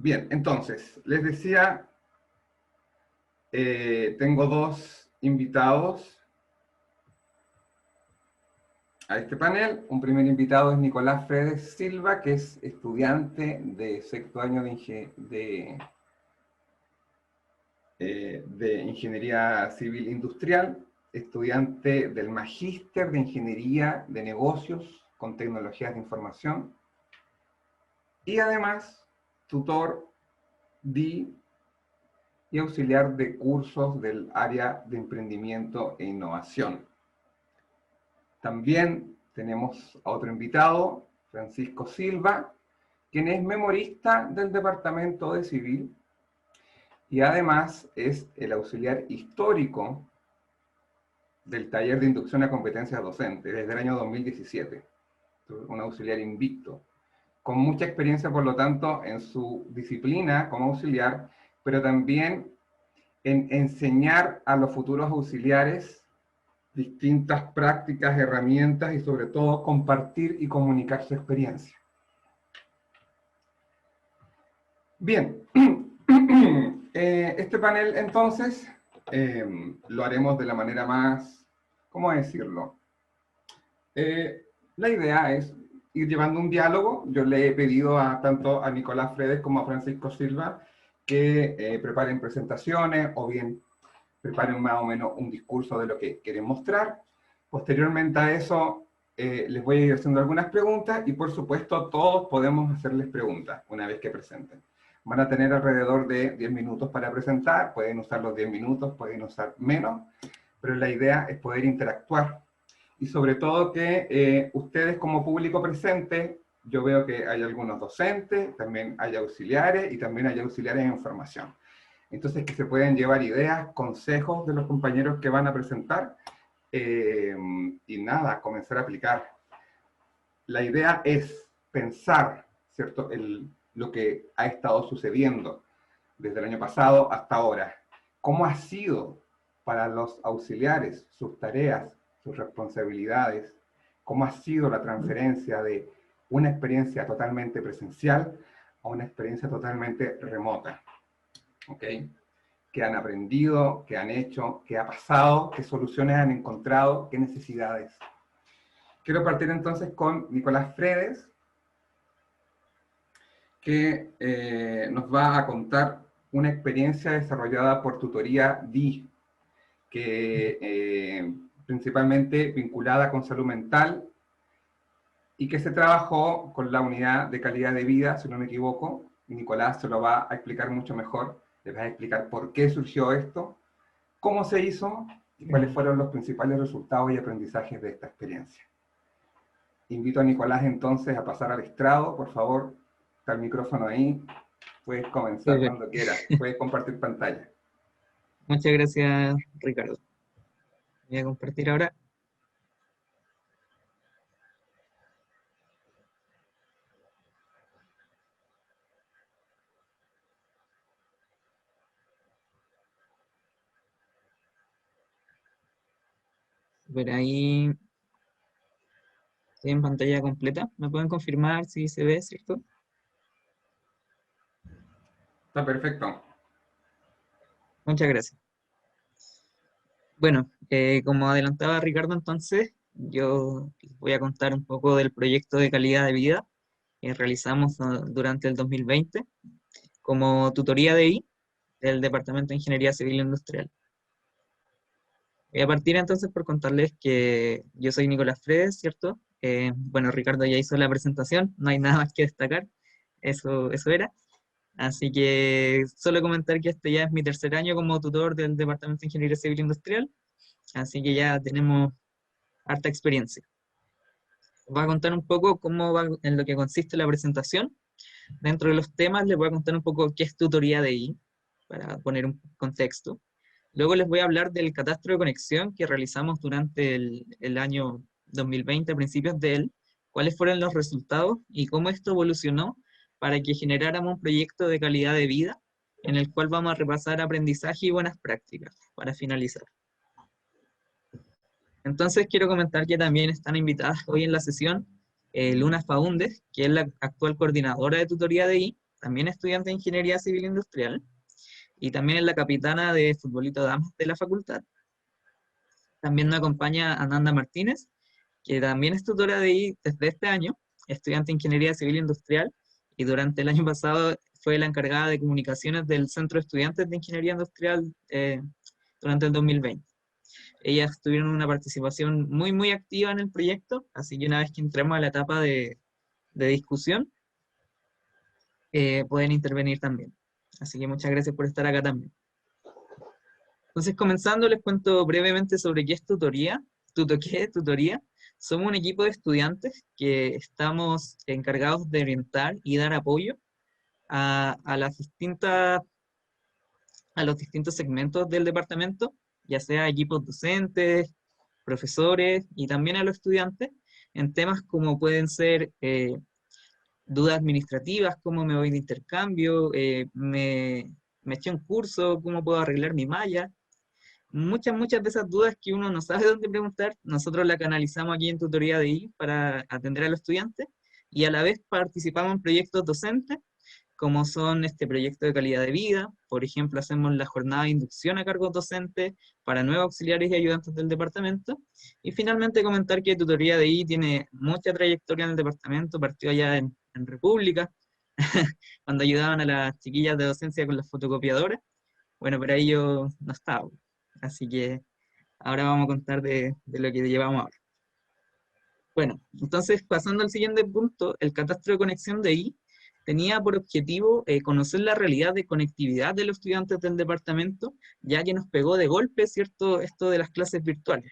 Bien, entonces, les decía, tengo dos invitados a este panel. Un primer invitado es Nicolás Fredes Silva, que es estudiante de sexto año de Ingeniería Civil Industrial, estudiante del Magíster de Ingeniería de Negocios con Tecnologías de Información, y además tutor y auxiliar de cursos del área de emprendimiento e innovación. También tenemos a otro invitado, Francisco Silva, quien es memorista del Departamento de Civil y además es el auxiliar histórico del taller de inducción a competencias docentes desde el año 2017. Un auxiliar invicto, con mucha experiencia, por lo tanto, en su disciplina como auxiliar, pero también en enseñar a los futuros auxiliares distintas prácticas, herramientas y sobre todo compartir y comunicar su experiencia. Bien, este panel entonces lo haremos de la manera más, ¿cómo decirlo? La idea es ir llevando un diálogo. Yo le he pedido tanto a Nicolás Fredes como a Francisco Silva que preparen presentaciones o bien preparen más o menos un discurso de lo que quieren mostrar. Posteriormente a eso les voy a ir haciendo algunas preguntas y por supuesto todos podemos hacerles preguntas una vez que presenten. Van a tener alrededor de 10 minutos para presentar, pueden usar los 10 minutos, pueden usar menos, pero la idea es poder interactuar. Y sobre todo que ustedes como público presente, yo veo que hay algunos docentes, también hay auxiliares y también hay auxiliares en formación. Entonces que se pueden llevar ideas, consejos de los compañeros que van a presentar y nada, comenzar a aplicar. La idea es pensar, ¿cierto?, lo que ha estado sucediendo desde el año pasado hasta ahora. ¿Cómo ha sido para los auxiliares sus tareas, sus responsabilidades? ¿Cómo ha sido la transferencia de una experiencia totalmente presencial a una experiencia totalmente remota? ¿Ok? ¿Qué han aprendido? ¿Qué han hecho? ¿Qué ha pasado? ¿Qué soluciones han encontrado? ¿Qué necesidades? Quiero partir entonces con Nicolás Fredes, que nos va a contar una experiencia desarrollada por Tutoría DI, que principalmente vinculada con salud mental y que se trabajó con la unidad de calidad de vida, si no me equivoco. Nicolás se lo va a explicar mucho mejor, les va a explicar por qué surgió esto, cómo se hizo y cuáles fueron los principales resultados y aprendizajes de esta experiencia. Invito a Nicolás entonces a pasar al estrado, por favor, está el micrófono ahí, puedes comenzar Súper. cuando quieras, puedes compartir pantalla. Muchas gracias, Ricardo. Voy a compartir ahora. Ver ahí, estoy en pantalla completa. ¿Me pueden confirmar si se ve, cierto? Está perfecto. Muchas gracias. Bueno, como adelantaba Ricardo, entonces, yo les voy a contar un poco del proyecto de calidad de vida que realizamos durante el 2020 como tutoría de I del Departamento de Ingeniería Civil Industrial. Voy a partir entonces por contarles que yo soy Nicolás Fredes, ¿cierto? Bueno, Ricardo ya hizo la presentación, no hay nada más que destacar, eso era. Así que solo comentar que este ya es mi tercer año como tutor del Departamento de Ingeniería Civil Industrial, así que ya tenemos harta experiencia. Voy a contar un poco cómo va en lo que consiste la presentación. Dentro de los temas les voy a contar un poco qué es tutoría de I, para poner un contexto. Luego les voy a hablar del catastro de conexión que realizamos durante el año 2020, a principios de él, cuáles fueron los resultados y cómo esto evolucionó para que generáramos un proyecto de calidad de vida en el cual vamos a repasar aprendizaje y buenas prácticas para finalizar. Entonces quiero comentar que también están invitadas hoy en la sesión Luna Faúndez, que es la actual coordinadora de tutoría de I, también estudiante de Ingeniería Civil Industrial, y también es la capitana de Futbolito Damas de la facultad. También nos acompaña Ananda Martínez, que también es tutora de I desde este año, estudiante de Ingeniería Civil Industrial, y durante el año pasado fue la encargada de comunicaciones del Centro de Estudiantes de Ingeniería Industrial durante el 2020. Ellas tuvieron una participación muy, muy activa en el proyecto, así que una vez que entremos a la etapa de discusión, pueden intervenir también. Así que muchas gracias por estar acá también. Entonces, comenzando, les cuento brevemente sobre qué es tutoría. ¿Qué es tutoría? Somos un equipo de estudiantes que estamos encargados de orientar y dar apoyo a los distintos segmentos del departamento, ya sea equipos docentes, profesores y también a los estudiantes, en temas como pueden ser dudas administrativas, cómo me voy de intercambio, me eché un curso, cómo puedo arreglar mi malla. Muchas de esas dudas que uno no sabe dónde preguntar, nosotros la canalizamos aquí en Tutoría de I para atender a los estudiantes y a la vez participamos en proyectos docentes como son este proyecto de calidad de vida. Por ejemplo, hacemos la jornada de inducción a cargos docentes para nuevos auxiliares y ayudantes del departamento. Y finalmente comentar que Tutoría de I tiene mucha trayectoria en el departamento, partió allá en República, cuando ayudaban a las chiquillas de docencia con las fotocopiadoras. Bueno, pero ahí yo no estaba. Así que ahora vamos a contar de lo que llevamos ahora. Bueno, entonces pasando al siguiente punto, el catastro de conexión de I tenía por objetivo conocer la realidad de conectividad de los estudiantes del departamento, ya que nos pegó de golpe, ¿cierto?, esto de las clases virtuales.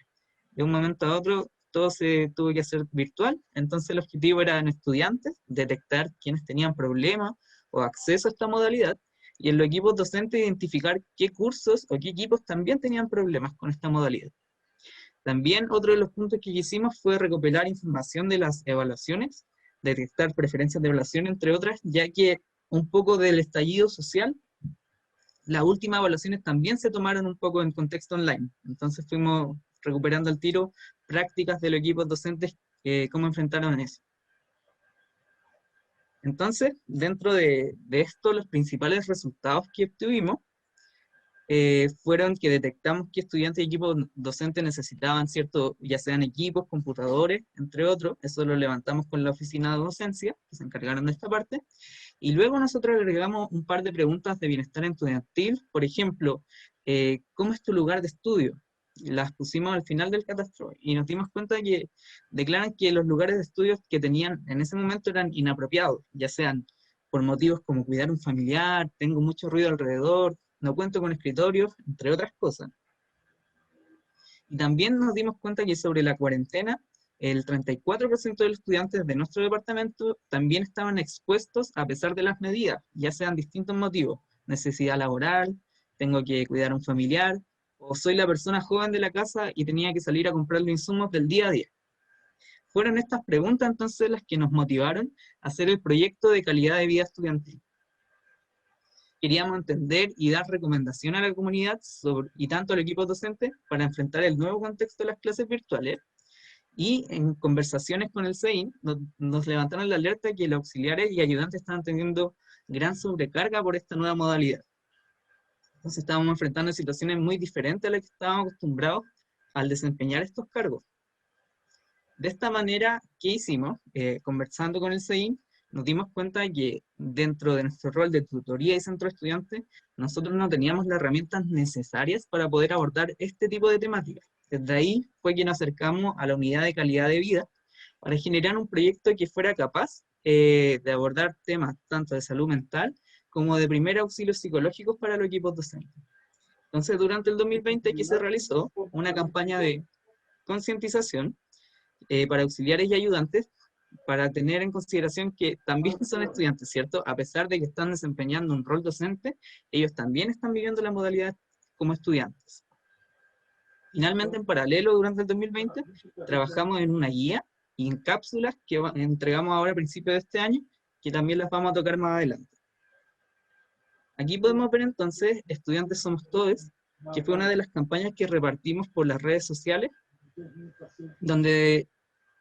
De un momento a otro todo se tuvo que hacer virtual, entonces el objetivo era en estudiantes detectar quienes tenían problemas o acceso a esta modalidad, y en los equipos docentes identificar qué cursos o qué equipos también tenían problemas con esta modalidad. También otro de los puntos que hicimos fue recopilar información de las evaluaciones, detectar preferencias de evaluación, entre otras, ya que un poco del estallido social, las últimas evaluaciones también se tomaron un poco en contexto online. Entonces fuimos recuperando al tiro prácticas de los equipos docentes, cómo enfrentaron eso. Entonces, dentro de esto, los principales resultados que obtuvimos fueron que detectamos que estudiantes y equipos docentes necesitaban cierto, ya sean equipos, computadores, entre otros. Eso lo levantamos con la oficina de docencia, que se encargaron de esta parte, y luego nosotros agregamos un par de preguntas de bienestar estudiantil. Por ejemplo, ¿cómo es tu lugar de estudio? Las pusimos al final del catastro y nos dimos cuenta de que declaran que los lugares de estudio que tenían en ese momento eran inapropiados, ya sean por motivos como cuidar a un familiar, tengo mucho ruido alrededor, no cuento con escritorios, entre otras cosas. Y también nos dimos cuenta que sobre la cuarentena, el 34% de los estudiantes de nuestro departamento también estaban expuestos a pesar de las medidas, ya sean distintos motivos, necesidad laboral, tengo que cuidar a un familiar, o soy la persona joven de la casa y tenía que salir a comprar los insumos del día a día. Fueron estas preguntas entonces las que nos motivaron a hacer el proyecto de calidad de vida estudiantil. Queríamos entender y dar recomendación a la comunidad y tanto al equipo docente para enfrentar el nuevo contexto de las clases virtuales. Y en conversaciones con el CEIN nos levantaron la alerta que los auxiliares y ayudantes estaban teniendo gran sobrecarga por esta nueva modalidad. Entonces estábamos enfrentando situaciones muy diferentes a las que estábamos acostumbrados al desempeñar estos cargos. De esta manera, ¿qué hicimos? Conversando con el CEIN, nos dimos cuenta de que dentro de nuestro rol de tutoría y centro de estudiantes, nosotros no teníamos las herramientas necesarias para poder abordar este tipo de temáticas. Desde ahí fue que nos acercamos a la unidad de calidad de vida para generar un proyecto que fuera capaz de abordar temas tanto de salud mental como de primer auxilio psicológicos para los equipos docentes. Entonces, durante el 2020 aquí se realizó una campaña de concientización para auxiliares y ayudantes, para tener en consideración que también son estudiantes, ¿cierto? A pesar de que están desempeñando un rol docente, ellos también están viviendo la modalidad como estudiantes. Finalmente, en paralelo, durante el 2020, trabajamos en una guía y en cápsulas que entregamos ahora a principios de este año, que también las vamos a tocar más adelante. Aquí podemos ver entonces, Estudiantes Somos Todos, que fue una de las campañas que repartimos por las redes sociales, donde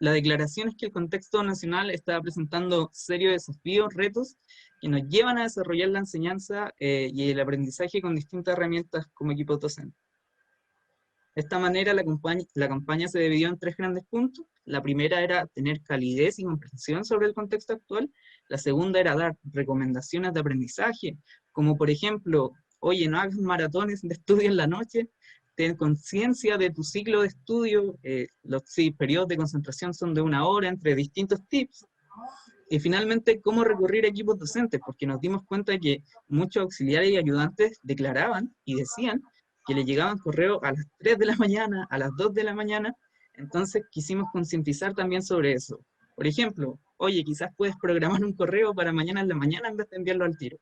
la declaración es que el contexto nacional está presentando serios desafíos, retos, que nos llevan a desarrollar la enseñanza y el aprendizaje con distintas herramientas como equipos docentes. De esta manera, la campaña se dividió en 3 grandes puntos. La primera era tener calidez y comprensión sobre el contexto actual. La segunda era dar recomendaciones de aprendizaje, como por ejemplo, oye, no hagas maratones de estudio en la noche, ten conciencia de tu ciclo de estudio, los periodos de concentración son de 1 hora, entre distintos tips. Y finalmente, cómo recurrir a equipos docentes, porque nos dimos cuenta de que muchos auxiliares y ayudantes declaraban y decían que le llegaban correos a las 3 de la mañana, a las 2 de la mañana, entonces quisimos concientizar también sobre eso. Por ejemplo, oye, quizás puedes programar un correo para mañana en la mañana en vez de enviarlo al tiro.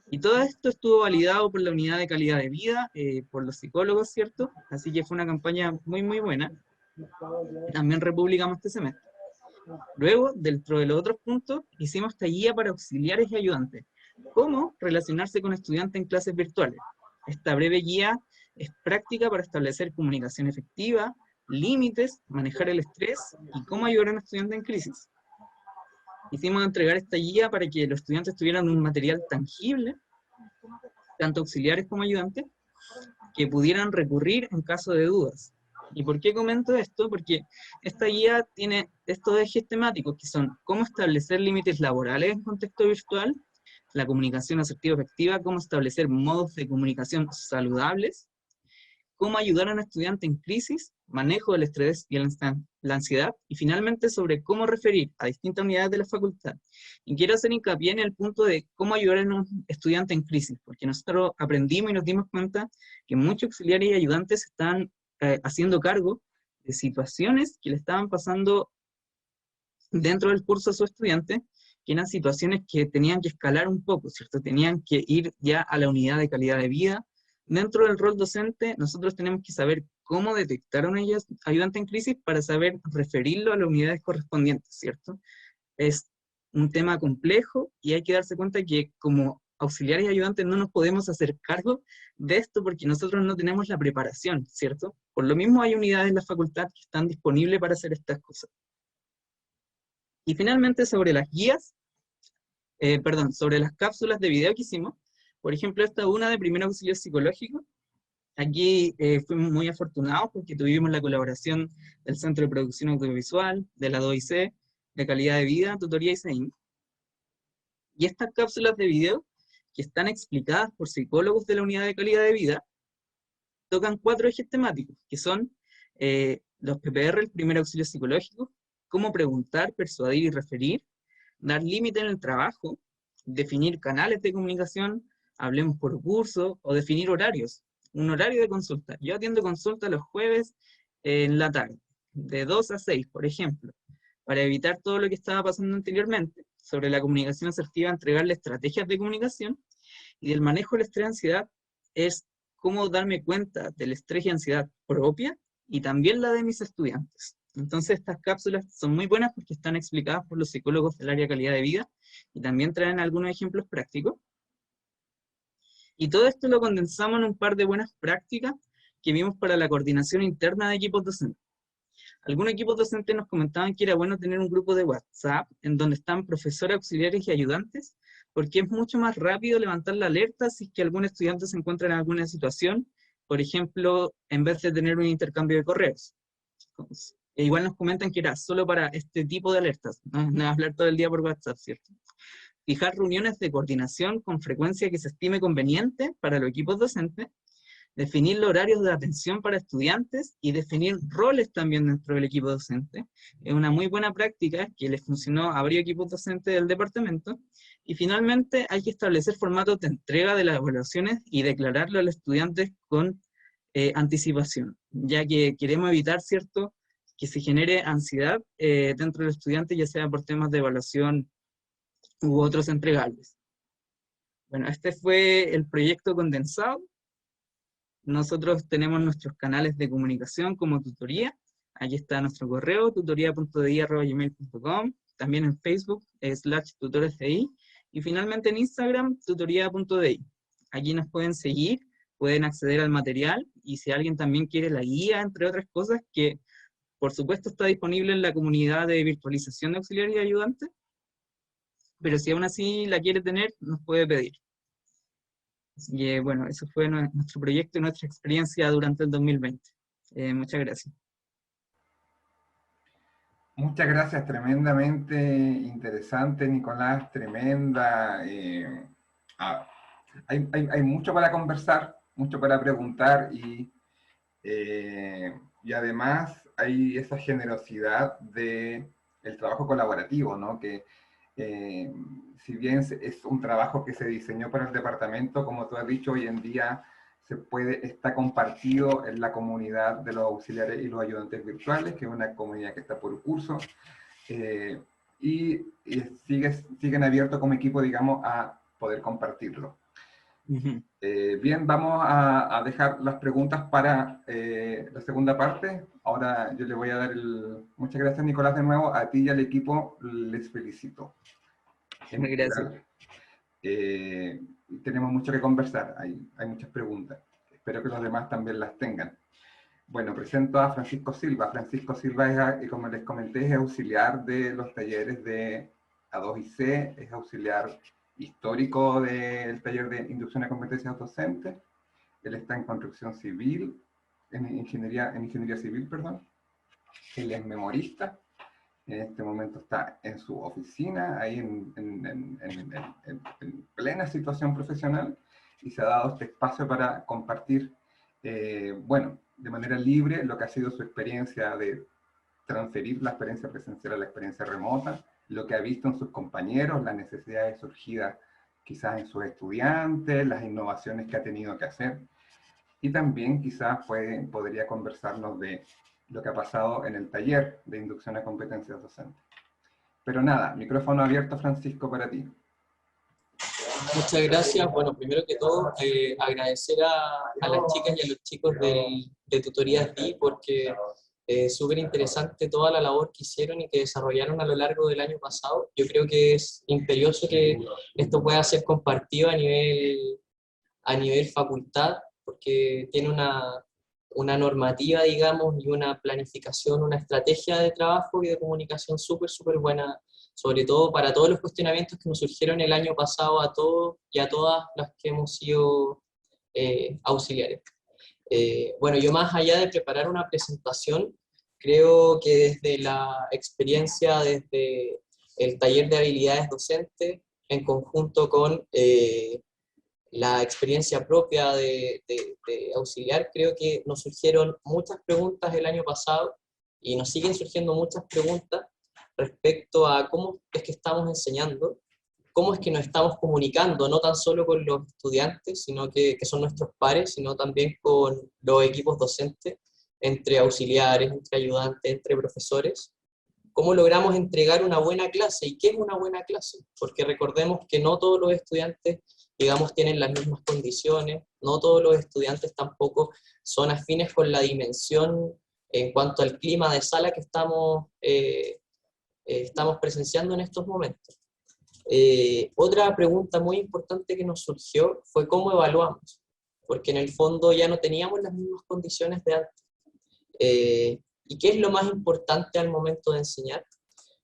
Y todo esto estuvo validado por la Unidad de Calidad de Vida, por los psicólogos, ¿cierto? Así que fue una campaña muy, muy buena. También republicamos este semestre. Luego, dentro de los otros puntos, hicimos esta guía para auxiliares y ayudantes. ¿Cómo relacionarse con estudiantes en clases virtuales? Esta breve guía es práctica para establecer comunicación efectiva, límites, manejar el estrés y cómo ayudar a un estudiante en crisis. Hicimos entregar esta guía para que los estudiantes tuvieran un material tangible, tanto auxiliares como ayudantes, que pudieran recurrir en caso de dudas. ¿Y por qué comento esto? Porque esta guía tiene estos ejes temáticos, que son cómo establecer límites laborales en contexto virtual, la comunicación asertiva efectiva, cómo establecer modos de comunicación saludables, cómo ayudar a un estudiante en crisis, manejo del estrés y la ansiedad, y finalmente sobre cómo referir a distintas unidades de la facultad. Y quiero hacer hincapié en el punto de cómo ayudar a un estudiante en crisis, porque nosotros aprendimos y nos dimos cuenta que muchos auxiliares y ayudantes están haciendo cargo de situaciones que le estaban pasando dentro del curso a su estudiante, que eran situaciones que tenían que escalar un poco, ¿cierto? Tenían que ir ya a la unidad de calidad de vida. Dentro del rol docente, nosotros tenemos que saber cómo detectar a un ayudante en crisis para saber referirlo a las unidades correspondientes, ¿cierto? Es un tema complejo y hay que darse cuenta que como auxiliares y ayudantes no nos podemos hacer cargo de esto porque nosotros no tenemos la preparación, ¿cierto? Por lo mismo hay unidades en la facultad que están disponibles para hacer estas cosas. Y finalmente sobre las guías, sobre las cápsulas de video que hicimos, por ejemplo, esta es una de primer auxilio psicológico. Aquí fuimos muy afortunados porque tuvimos la colaboración del Centro de Producción Audiovisual, de la DOIC, de Calidad de Vida, Tutoría y CEIN. Y estas cápsulas de video, que están explicadas por psicólogos de la Unidad de Calidad de Vida, tocan 4 ejes temáticos, que son los PPR, el primer auxilio psicológico, cómo preguntar, persuadir y referir, dar límite en el trabajo, definir canales de comunicación, hablemos por curso, o definir horarios, un horario de consulta. Yo atiendo consulta los jueves en la tarde, de 2 a 6, por ejemplo, para evitar todo lo que estaba pasando anteriormente. Sobre la comunicación asertiva, entregarle estrategias de comunicación, y del manejo del estrés y ansiedad es cómo darme cuenta del estrés y ansiedad propia y también la de mis estudiantes. Entonces estas cápsulas son muy buenas porque están explicadas por los psicólogos del área de calidad de vida y también traen algunos ejemplos prácticos. Y todo esto lo condensamos en un par de buenas prácticas que vimos para la coordinación interna de equipos docentes. Algunos equipos docentes nos comentaban que era bueno tener un grupo de WhatsApp en donde están profesores, auxiliares y ayudantes, porque es mucho más rápido levantar la alerta si es que algún estudiante se encuentra en alguna situación, por ejemplo, en vez de tener un intercambio de correos. Igual nos comentan que era solo para este tipo de alertas, no hablar todo el día por WhatsApp, ¿cierto? Fijar reuniones de coordinación con frecuencia que se estime conveniente para los equipos docentes, definir los horarios de atención para estudiantes y definir roles también dentro del equipo docente. Es una muy buena práctica que les funcionó a varios equipos docentes del departamento. Y finalmente hay que establecer formatos de entrega de las evaluaciones y declararlo a los estudiantes con anticipación, ya que queremos evitar, ¿cierto?, que se genere ansiedad dentro del estudiante, ya sea por temas de evaluación u otros entregables. Bueno, este fue el proyecto condensado. Nosotros tenemos nuestros canales de comunicación como tutoría. Aquí está nuestro correo, tutoría.di@gmail.com. También en Facebook, /tutoresdi. Y finalmente en Instagram, tutoría.di. Aquí nos pueden seguir, pueden acceder al material. Y si alguien también quiere la guía, entre otras cosas, que por supuesto está disponible en la comunidad de virtualización de auxiliares y ayudantes, pero si aún así la quiere tener, nos puede pedir. Así que bueno, eso fue nuestro proyecto y nuestra experiencia durante el 2020. Muchas gracias. Muchas gracias, tremendamente interesante, Nicolás, tremenda. Ah, hay mucho para conversar, mucho para preguntar y además hay esa generosidad de el trabajo colaborativo, ¿no? Que si bien es un trabajo que se diseñó para el departamento, como tú has dicho, hoy en día está compartido en la comunidad de los auxiliares y los ayudantes virtuales, que es una comunidad que está por curso, eh, y siguen abiertos como equipo, digamos, a poder compartirlo. Bien, vamos a dejar las preguntas para la segunda parte. Ahora yo le voy a dar muchas gracias, Nicolás, de nuevo. A ti y al equipo les felicito. Gracias. Tenemos mucho que conversar, hay muchas preguntas. Espero que los demás también las tengan. Bueno, presento a Francisco Silva. Francisco Silva, como les comenté, es auxiliar de los talleres de A2IC, es auxiliar histórico del taller de inducción a competencias docentes. Él está en construcción civil, en ingeniería civil, perdón. Él es memorista. En este momento está en su oficina, ahí en plena situación profesional, y se ha dado este espacio para compartir, bueno, de manera libre lo que ha sido su experiencia de transferir la experiencia presencial a la experiencia remota, lo que ha visto en sus compañeros, las necesidades surgidas quizás en sus estudiantes, las innovaciones que ha tenido que hacer, y también quizás podría conversarnos de lo que ha pasado en el taller de inducción a competencias docentes. Pero nada, micrófono abierto, Francisco, para ti. Muchas gracias. Bueno, primero que todo, agradecer a las chicas y a los chicos de Tutorías DI, porque es súper interesante toda la labor que hicieron y que desarrollaron a lo largo del año pasado. Yo creo que es imperioso que esto pueda ser compartido a nivel facultad, porque tiene una normativa, digamos, y una planificación, una estrategia de trabajo y de comunicación súper, súper buena, sobre todo para todos los cuestionamientos que nos surgieron el año pasado a todos y a todas las que hemos sido auxiliares. Bueno, yo más allá de preparar una presentación, creo que desde la experiencia, desde el taller de habilidades docentes, en conjunto con la experiencia propia de auxiliar, creo que nos surgieron muchas preguntas el año pasado y nos siguen surgiendo muchas preguntas respecto a cómo es que estamos enseñando, cómo es que nos estamos comunicando, no tan solo con los estudiantes, sino que son nuestros pares, sino también con los equipos docentes, entre auxiliares, entre ayudantes, entre profesores. ¿Cómo logramos entregar una buena clase? ¿Y qué es una buena clase? Porque recordemos que no todos los estudiantes, digamos, tienen las mismas condiciones, no todos los estudiantes tampoco son afines con la dimensión en cuanto al clima de sala que estamos presenciando en estos momentos. Otra pregunta muy importante que nos surgió fue cómo evaluamos, porque en el fondo ya no teníamos las mismas condiciones de antes. ¿Y qué es lo más importante al momento de enseñar?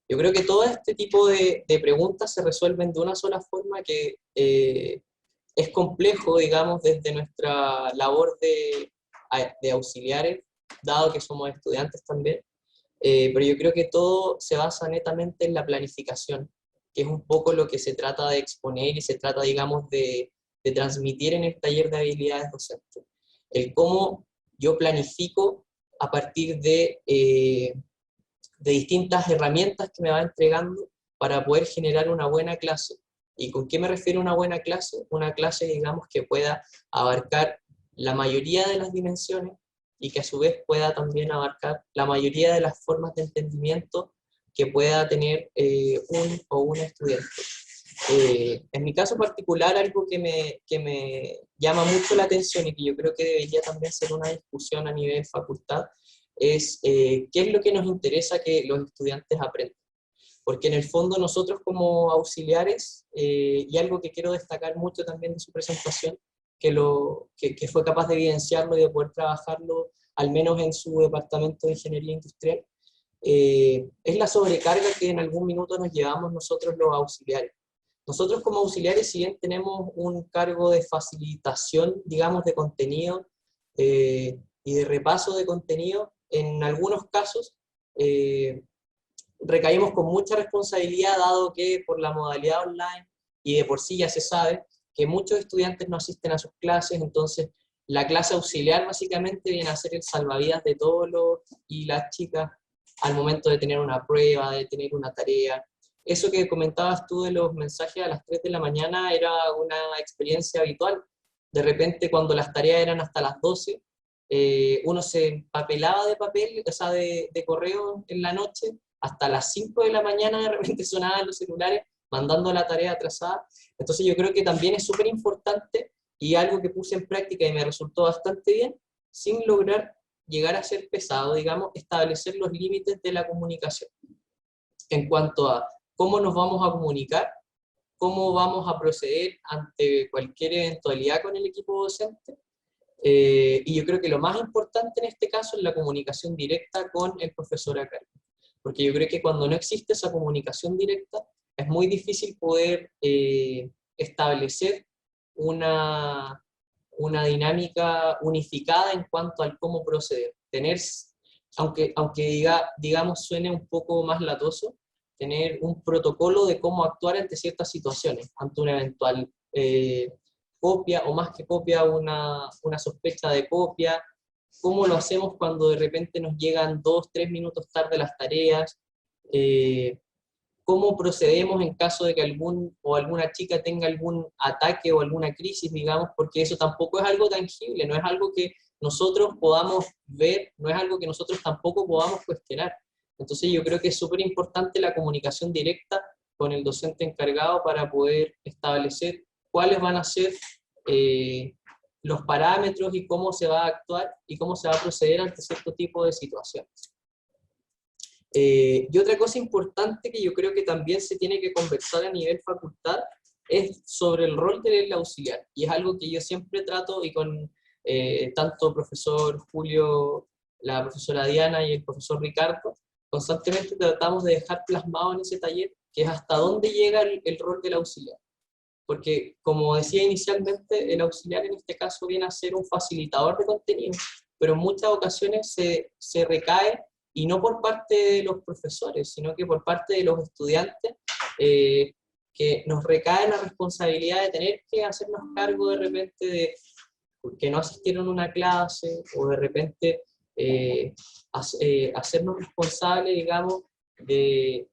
Yo creo que todo este tipo de preguntas se resuelven de una sola forma que es complejo, digamos, desde nuestra labor de auxiliares, dado que somos estudiantes también, pero yo creo que todo se basa netamente en la planificación, que es un poco lo que se trata de exponer y se trata, digamos, de transmitir en el taller de habilidades docentes. El cómo yo planifico a partir de distintas herramientas que me va entregando para poder generar una buena clase. ¿Y con qué me refiero a una buena clase? Una clase, digamos, que pueda abarcar la mayoría de las dimensiones y que a su vez pueda también abarcar la mayoría de las formas de entendimiento que pueda tener un o una estudiante. En mi caso particular, algo que me llama mucho la atención y que yo creo que debería también ser una discusión a nivel facultad, es qué es lo que nos interesa que los estudiantes aprendan. Porque en el fondo nosotros como auxiliares, y algo que quiero destacar mucho también de su presentación, que fue capaz de evidenciarlo y de poder trabajarlo, al menos en su departamento de ingeniería industrial, es la sobrecarga que en algún minuto nos llevamos nosotros los auxiliares. Nosotros como auxiliares, si bien tenemos un cargo de facilitación, digamos, de contenido y de repaso de contenido, en algunos casos recaímos con mucha responsabilidad, dado que por la modalidad online y de por sí ya se sabe que muchos estudiantes no asisten a sus clases, entonces la clase auxiliar básicamente viene a ser el salvavidas de todos los y las chicas al momento de tener una prueba, de tener una tarea. Eso que comentabas tú de los mensajes a las 3 de la mañana era una experiencia habitual. De repente, cuando las tareas eran hasta las 12, uno se empapelaba de papel, o sea, de correo en la noche, hasta las 5 de la mañana de repente sonaban los celulares mandando la tarea atrasada. Entonces yo creo que también es súper importante y algo que puse en práctica y me resultó bastante bien, sin lograr llegar a ser pesado, digamos, establecer los límites de la comunicación en cuanto a cómo nos vamos a comunicar, cómo vamos a proceder ante cualquier eventualidad con el equipo docente. Y yo creo que lo más importante en este caso es la comunicación directa con el profesor a cargo. Porque yo creo que cuando no existe esa comunicación directa, es muy difícil poder establecer una dinámica unificada en cuanto al cómo proceder. Tener, aunque digamos suene un poco más latoso, tener un protocolo de cómo actuar ante ciertas situaciones, ante una eventual copia, o más que copia, una sospecha de copia, cómo lo hacemos cuando de repente nos llegan 2, 3 minutos tarde las tareas, cómo procedemos en caso de que alguna chica tenga algún ataque o alguna crisis, digamos, porque eso tampoco es algo tangible, no es algo que nosotros podamos ver, no es algo que nosotros tampoco podamos cuestionar. Entonces yo creo que es súper importante la comunicación directa con el docente encargado para poder establecer cuáles van a ser los parámetros y cómo se va a actuar y cómo se va a proceder ante cierto tipo de situaciones. Y otra cosa importante que yo creo que también se tiene que conversar a nivel facultad es sobre el rol del auxiliar. Y es algo que yo siempre trato, y con tanto el profesor Julio, la profesora Diana y el profesor Ricardo, constantemente tratamos de dejar plasmado en ese taller, que es hasta dónde llega el rol del auxiliar. Porque, como decía inicialmente, el auxiliar en este caso viene a ser un facilitador de contenido, pero en muchas ocasiones se recae, y no por parte de los profesores, sino que por parte de los estudiantes, que nos recae la responsabilidad de tener que hacernos cargo de repente de que no asistieron a una clase, o de repente hacernos responsables, digamos, de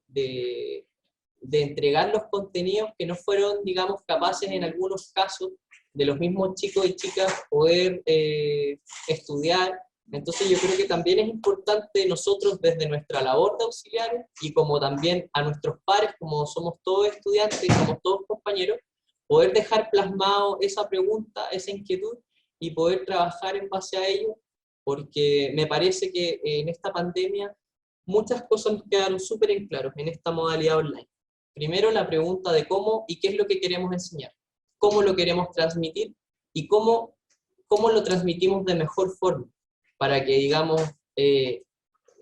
entregar los contenidos que no fueron, digamos, capaces en algunos casos de los mismos chicos y chicas poder estudiar. Entonces yo creo que también es importante nosotros desde nuestra labor de auxiliares, y como también a nuestros pares, como somos todos estudiantes y somos todos compañeros, poder dejar plasmado esa pregunta, esa inquietud, y poder trabajar en base a ello, porque me parece que en esta pandemia muchas cosas nos quedaron súper en claro en esta modalidad online. Primero, la pregunta de cómo y qué es lo que queremos enseñar, cómo lo queremos transmitir y cómo lo transmitimos de mejor forma, para que, digamos,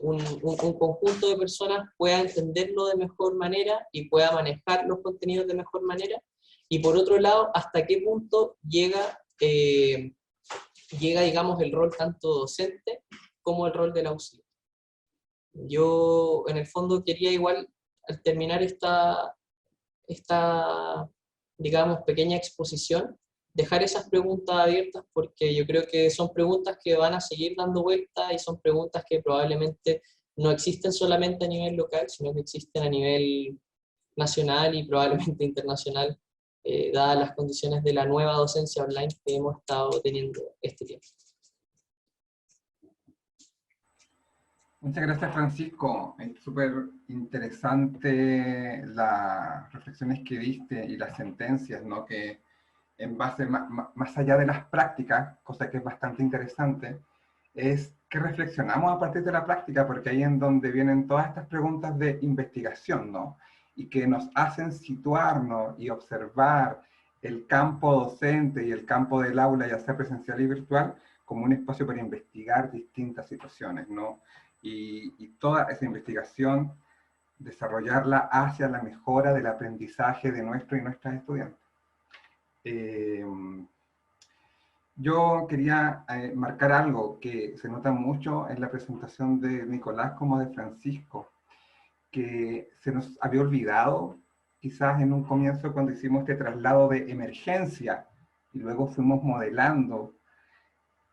un conjunto de personas pueda entenderlo de mejor manera y pueda manejar los contenidos de mejor manera. Y por otro lado, hasta qué punto llega, digamos, el rol tanto docente como el rol del auxiliar. Yo, en el fondo, quería igual, al terminar esta digamos, pequeña exposición, dejar esas preguntas abiertas, porque yo creo que son preguntas que van a seguir dando vueltas, y son preguntas que probablemente no existen solamente a nivel local, sino que existen a nivel nacional y probablemente internacional, dadas las condiciones de la nueva docencia online que hemos estado teniendo este tiempo. Muchas gracias, Francisco. Es súper interesante las reflexiones que diste y las sentencias, ¿no? Que en base, más allá de las prácticas, cosa que es bastante interesante, es que reflexionamos a partir de la práctica, porque ahí es en donde vienen todas estas preguntas de investigación, ¿no? Y que nos hacen situarnos y observar el campo docente y el campo del aula, ya sea presencial y virtual, como un espacio para investigar distintas situaciones, ¿no? y toda esa investigación desarrollarla hacia la mejora del aprendizaje de nuestro y nuestras estudiantes. Yo quería marcar algo que se nota mucho en la presentación de Nicolás como de Francisco, que se nos había olvidado quizás en un comienzo cuando hicimos este traslado de emergencia y luego fuimos modelando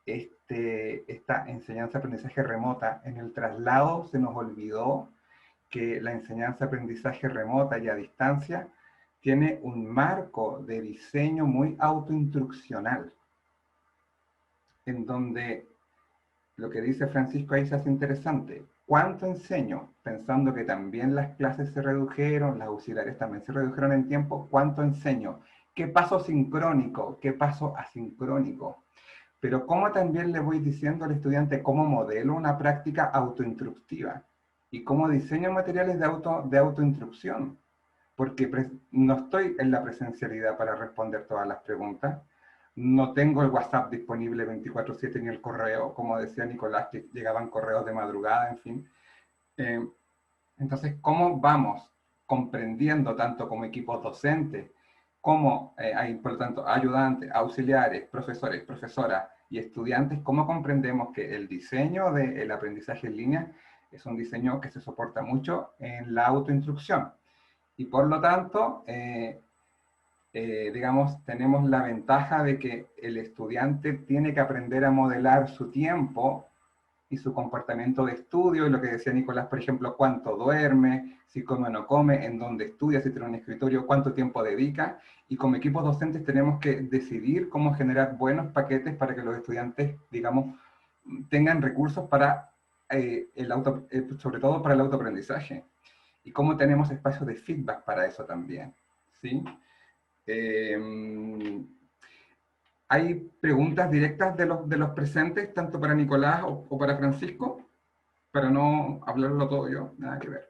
esta enseñanza-aprendizaje remota. En el traslado se nos olvidó que la enseñanza-aprendizaje remota y a distancia tiene un marco de diseño muy autoinstruccional, en donde lo que dice Francisco ahí se hace interesante. ¿Cuánto enseño? Pensando que también las clases se redujeron, las auxiliares también se redujeron en tiempo. ¿Cuánto enseño? ¿Qué paso sincrónico? ¿Qué paso asincrónico? Pero cómo también le voy diciendo al estudiante cómo modelo una práctica autoinstructiva y cómo diseño materiales de autoinstrucción. Porque no estoy en la presencialidad para responder todas las preguntas. No tengo el WhatsApp disponible 24/7 ni el correo, como decía Nicolás, que llegaban correos de madrugada, en fin. Entonces, ¿cómo vamos comprendiendo tanto como equipos docentes, como hay, por lo tanto, ayudantes, auxiliares, profesores, profesoras y estudiantes, cómo comprendemos que el diseño del aprendizaje en línea es un diseño que se soporta mucho en la autoinstrucción? Y por lo tanto, digamos, tenemos la ventaja de que el estudiante tiene que aprender a modelar su tiempo y su comportamiento de estudio, y lo que decía Nicolás, por ejemplo, cuánto duerme, si come o no come, en dónde estudia, si tiene un escritorio, cuánto tiempo dedica, y como equipos docentes tenemos que decidir cómo generar buenos paquetes para que los estudiantes, digamos, tengan recursos para, sobre todo para el autoaprendizaje, y cómo tenemos espacios de feedback para eso también, ¿sí? ¿Hay preguntas directas de los presentes, tanto para Nicolás o para Francisco? Para no hablarlo todo yo, nada que ver.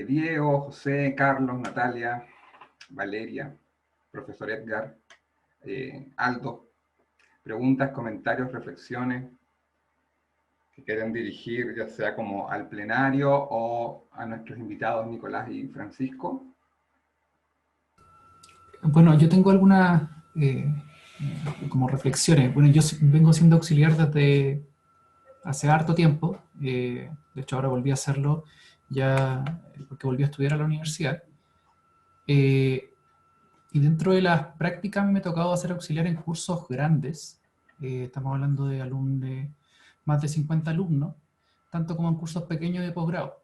Diego, José, Carlos, Natalia, Valeria, profesor Edgar, Aldo. Preguntas, comentarios, reflexiones que quieran dirigir, ya sea como al plenario o a nuestros invitados Nicolás y Francisco. Bueno, yo tengo algunas como reflexiones. Bueno, yo vengo siendo auxiliar desde hace harto tiempo. De hecho, ahora volví a hacerlo ya porque volví a estudiar a la universidad. Y dentro de las prácticas me ha tocado hacer auxiliar en cursos grandes. Estamos hablando de más de 50 alumnos, tanto como en cursos pequeños de posgrado.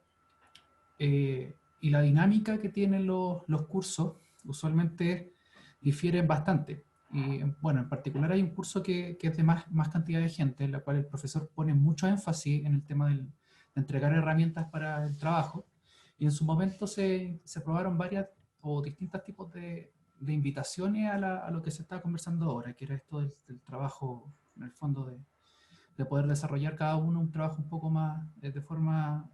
Y la dinámica que tienen los cursos usualmente difieren bastante. Y bueno, en particular hay un curso que es de más cantidad de gente, en la cual el profesor pone mucho énfasis en el tema de entregar herramientas para el trabajo. Y en su momento se aprobaron varias o distintos tipos de invitaciones a lo que se está conversando ahora, que era esto del trabajo, en el fondo, de poder desarrollar cada uno un trabajo un poco más de forma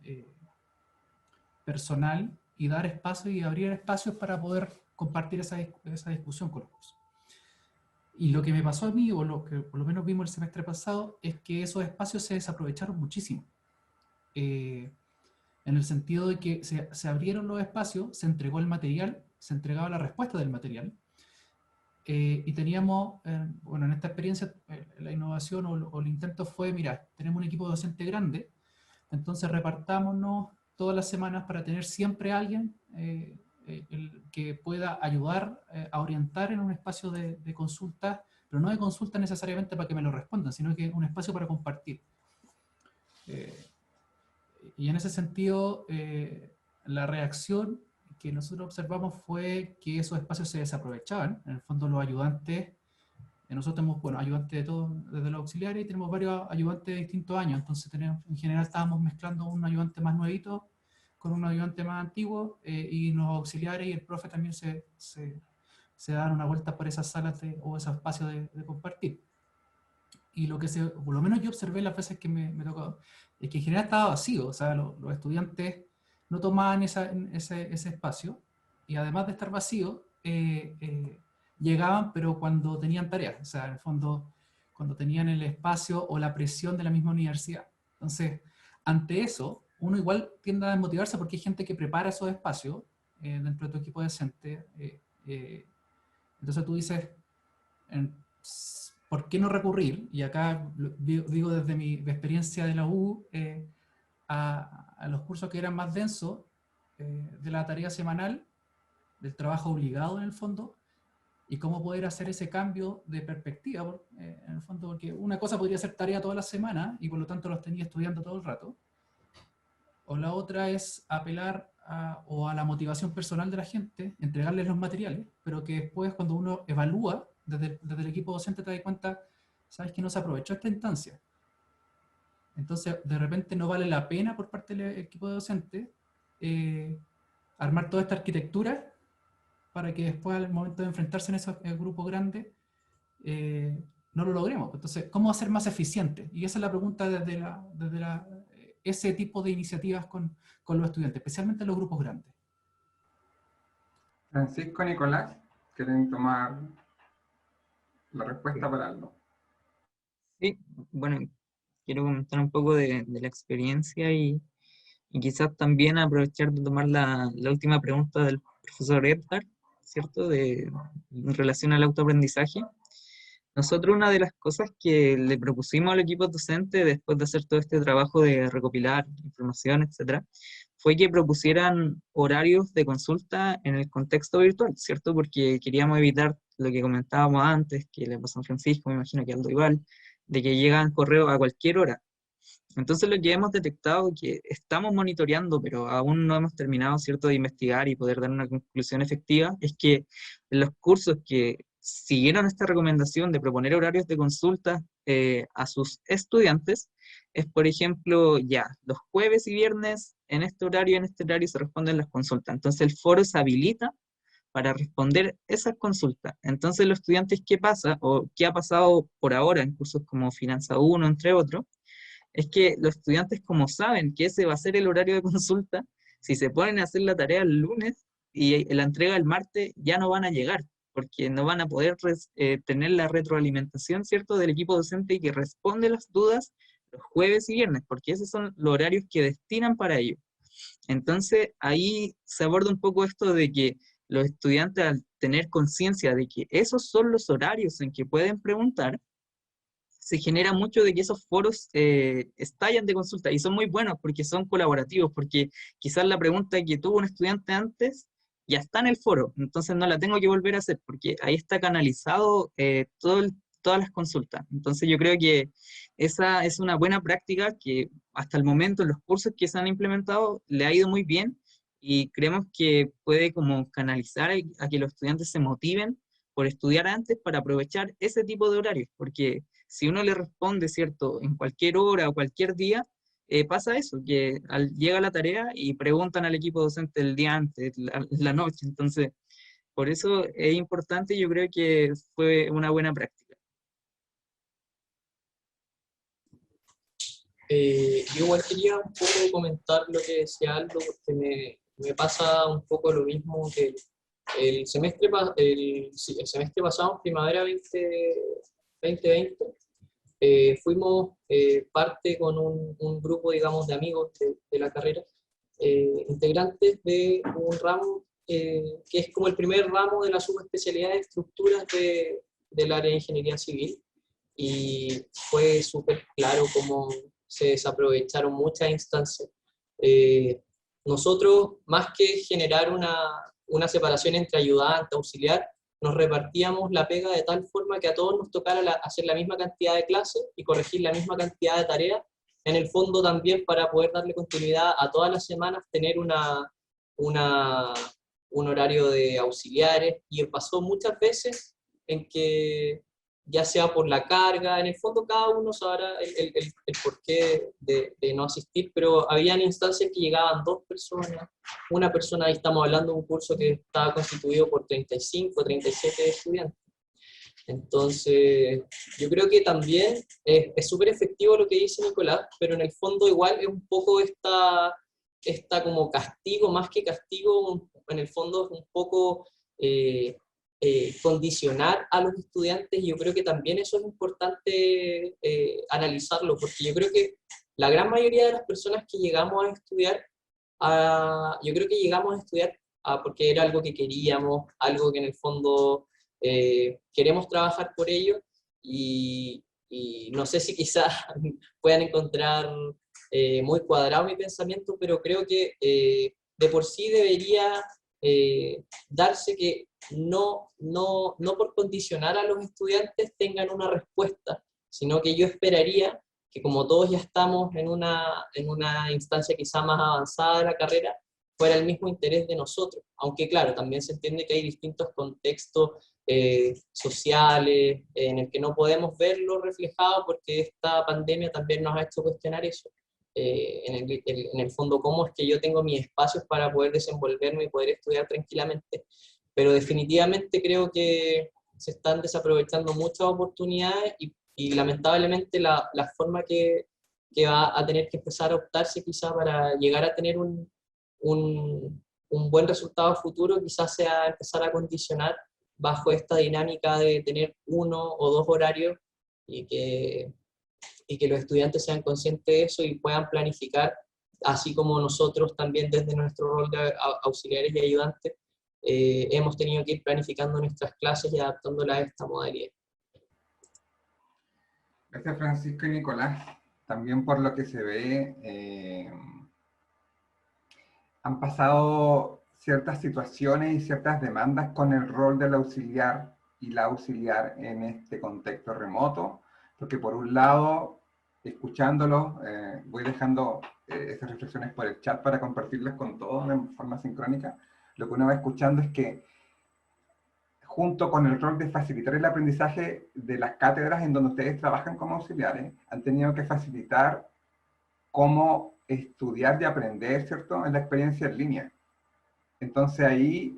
personal y dar espacio y abrir espacios para poder compartir esa discusión con los cursos. Y lo que me pasó a mí, o lo que por lo menos vimos el semestre pasado, es que esos espacios se desaprovecharon muchísimo. En el sentido de que se abrieron los espacios, se entregó el material, se entregaba la respuesta del material, y teníamos, bueno, en esta experiencia, la innovación o el intento fue, mira, tenemos un equipo docente grande, entonces repartámonos todas las semanas para tener siempre a alguien que pueda ayudar a orientar en un espacio de consulta, pero no de consulta necesariamente para que me lo respondan, sino que un espacio para compartir. Y en ese sentido, la reacción que nosotros observamos fue que esos espacios se desaprovechaban. En el fondo los ayudantes, nosotros tenemos, bueno, ayudantes de todos, desde los auxiliares, y tenemos varios ayudantes de distintos años, entonces en general estábamos mezclando un ayudante más nuevito con un ayudante más antiguo, y los auxiliares y el profe también se dan una vuelta por esas salas o esos espacios de compartir. Y lo que por lo menos yo observé las veces que me tocó, es que en general estaba vacío, o sea, los estudiantes no tomaban ese espacio, y además de estar vacío, llegaban, pero cuando tenían tareas, o sea, en el fondo, cuando tenían el espacio o la presión de la misma universidad. Entonces, ante eso, uno igual tiende a desmotivarse porque hay gente que prepara esos espacios dentro de tu equipo docente. Entonces tú dices, ¿por qué no recurrir? Y acá digo desde mi experiencia de la U, a los cursos que eran más densos, de la tarea semanal, del trabajo obligado en el fondo, y cómo poder hacer ese cambio de perspectiva, en el fondo, porque una cosa podría ser tarea toda la semana, y por lo tanto los tenía estudiando todo el rato, o la otra es apelar a la motivación personal de la gente, entregarles los materiales, pero que después cuando uno evalúa desde el equipo docente te das cuenta, sabes que no se aprovechó esta instancia. Entonces, de repente no vale la pena por parte del equipo docente armar toda esta arquitectura para que después al momento de enfrentarse en esos grupos grandes no lo logremos. Entonces, ¿cómo hacer más eficiente? Y esa es la pregunta desde ese tipo de iniciativas con los estudiantes, especialmente en los grupos grandes. Francisco, Nicolás, ¿quieren tomar la respuesta para algo? Sí, bueno, quiero comentar un poco de la experiencia y quizás también aprovechar de tomar la última pregunta del profesor Edgar, ¿cierto? En relación al autoaprendizaje. Nosotros una de las cosas que le propusimos al equipo docente después de hacer todo este trabajo de recopilar información, etcétera, fue que propusieran horarios de consulta en el contexto virtual, ¿cierto? Porque queríamos evitar lo que comentábamos antes, que le pasó a Francisco, me imagino que Aldo igual, de que llegan correos a cualquier hora. Entonces lo que hemos detectado, que estamos monitoreando, pero aún no hemos terminado, ¿cierto?, de investigar y poder dar una conclusión efectiva, es que en los cursos que siguieron esta recomendación de proponer horarios de consulta a sus estudiantes, es por ejemplo, ya, los jueves y viernes en este horario se responden las consultas. Entonces el foro se habilita para responder esas consultas. Entonces los estudiantes, ¿qué pasa? O ¿qué ha pasado por ahora en cursos como Finanza 1, entre otros? Es que los estudiantes, como saben que ese va a ser el horario de consulta, si se ponen a hacer la tarea el lunes y la entrega el martes, ya no van a llegar, porque no van a poder tener la retroalimentación, ¿cierto?, del equipo docente y que responde las dudas los jueves y viernes, porque esos son los horarios que destinan para ello. Entonces, ahí se aborda un poco esto de que los estudiantes, al tener conciencia de que esos son los horarios en que pueden preguntar, se genera mucho de que esos foros estallan de consulta, y son muy buenos porque son colaborativos, porque quizás la pregunta que tuvo un estudiante antes ya está en el foro, entonces no la tengo que volver a hacer, porque ahí está canalizado todas las consultas. Entonces yo creo que esa es una buena práctica que hasta el momento en los cursos que se han implementado le ha ido muy bien, y creemos que puede como canalizar a que los estudiantes se motiven por estudiar antes para aprovechar ese tipo de horarios, porque si uno le responde, ¿cierto?, en cualquier hora o cualquier día, pasa eso, que llega la tarea y preguntan al equipo docente el día antes, la noche. Entonces, por eso es importante, yo creo que fue una buena práctica. Yo igual quería un poco comentar lo que decía Aldo, porque me pasa un poco lo mismo que el semestre pasado, en primavera 2020, fuimos parte con un grupo, digamos, de amigos de la carrera, integrantes de un ramo que es como el primer ramo de la subespecialidad de estructuras del área de ingeniería civil, y fue súper claro cómo se desaprovecharon muchas instancias. Nosotros, más que generar una separación entre ayudante y auxiliar, nos repartíamos la pega de tal forma que a todos nos tocara hacer la misma cantidad de clases y corregir la misma cantidad de tareas, en el fondo también para poder darle continuidad a todas las semanas, tener un horario de auxiliares, y pasó muchas veces en que, ya sea por la carga, en el fondo cada uno sabrá el porqué de no asistir, pero habían instancias que llegaban 2 personas, una persona, ahí estamos hablando de un curso que estaba constituido por 35, 37 estudiantes. Entonces, yo creo que también es súper efectivo lo que dice Nicolás, pero en el fondo igual es un poco esta como castigo, más que castigo, en el fondo es un poco condicionar a los estudiantes, y yo creo que también eso es importante analizarlo, porque yo creo que la gran mayoría de las personas que llegamos a estudiar, yo creo que llegamos a estudiar porque era algo que queríamos, algo que en el fondo queremos trabajar por ello, y no sé si quizás puedan encontrar muy cuadrado mi pensamiento, pero creo que de por sí debería darse que no por condicionar a los estudiantes tengan una respuesta, sino que yo esperaría que, como todos ya estamos en una instancia quizá más avanzada de la carrera, fuera el mismo interés de nosotros. Aunque claro, también se entiende que hay distintos contextos sociales en el que no podemos verlo reflejado, porque esta pandemia también nos ha hecho cuestionar eso. En el fondo, cómo es que yo tengo mis espacios para poder desenvolverme y poder estudiar tranquilamente. Pero definitivamente creo que se están desaprovechando muchas oportunidades, y lamentablemente la forma que va a tener que empezar a optarse quizá para llegar a tener un buen resultado futuro, quizás sea empezar a condicionar bajo esta dinámica de tener 1 o 2 horarios, y que los estudiantes sean conscientes de eso y puedan planificar, así como nosotros también desde nuestro rol de auxiliares y ayudantes hemos tenido que ir planificando nuestras clases y adaptándolas a esta modalidad. Gracias, Francisco y Nicolás. También por lo que se ve, han pasado ciertas situaciones y ciertas demandas con el rol del auxiliar y la auxiliar en este contexto remoto, porque por un lado, escuchándolos, voy dejando esas reflexiones por el chat para compartirlas con todos de forma sincrónica. Lo que uno va escuchando es que, junto con el rol de facilitar el aprendizaje de las cátedras en donde ustedes trabajan como auxiliares, han tenido que facilitar cómo estudiar y aprender, ¿cierto?, en la experiencia en línea. Entonces ahí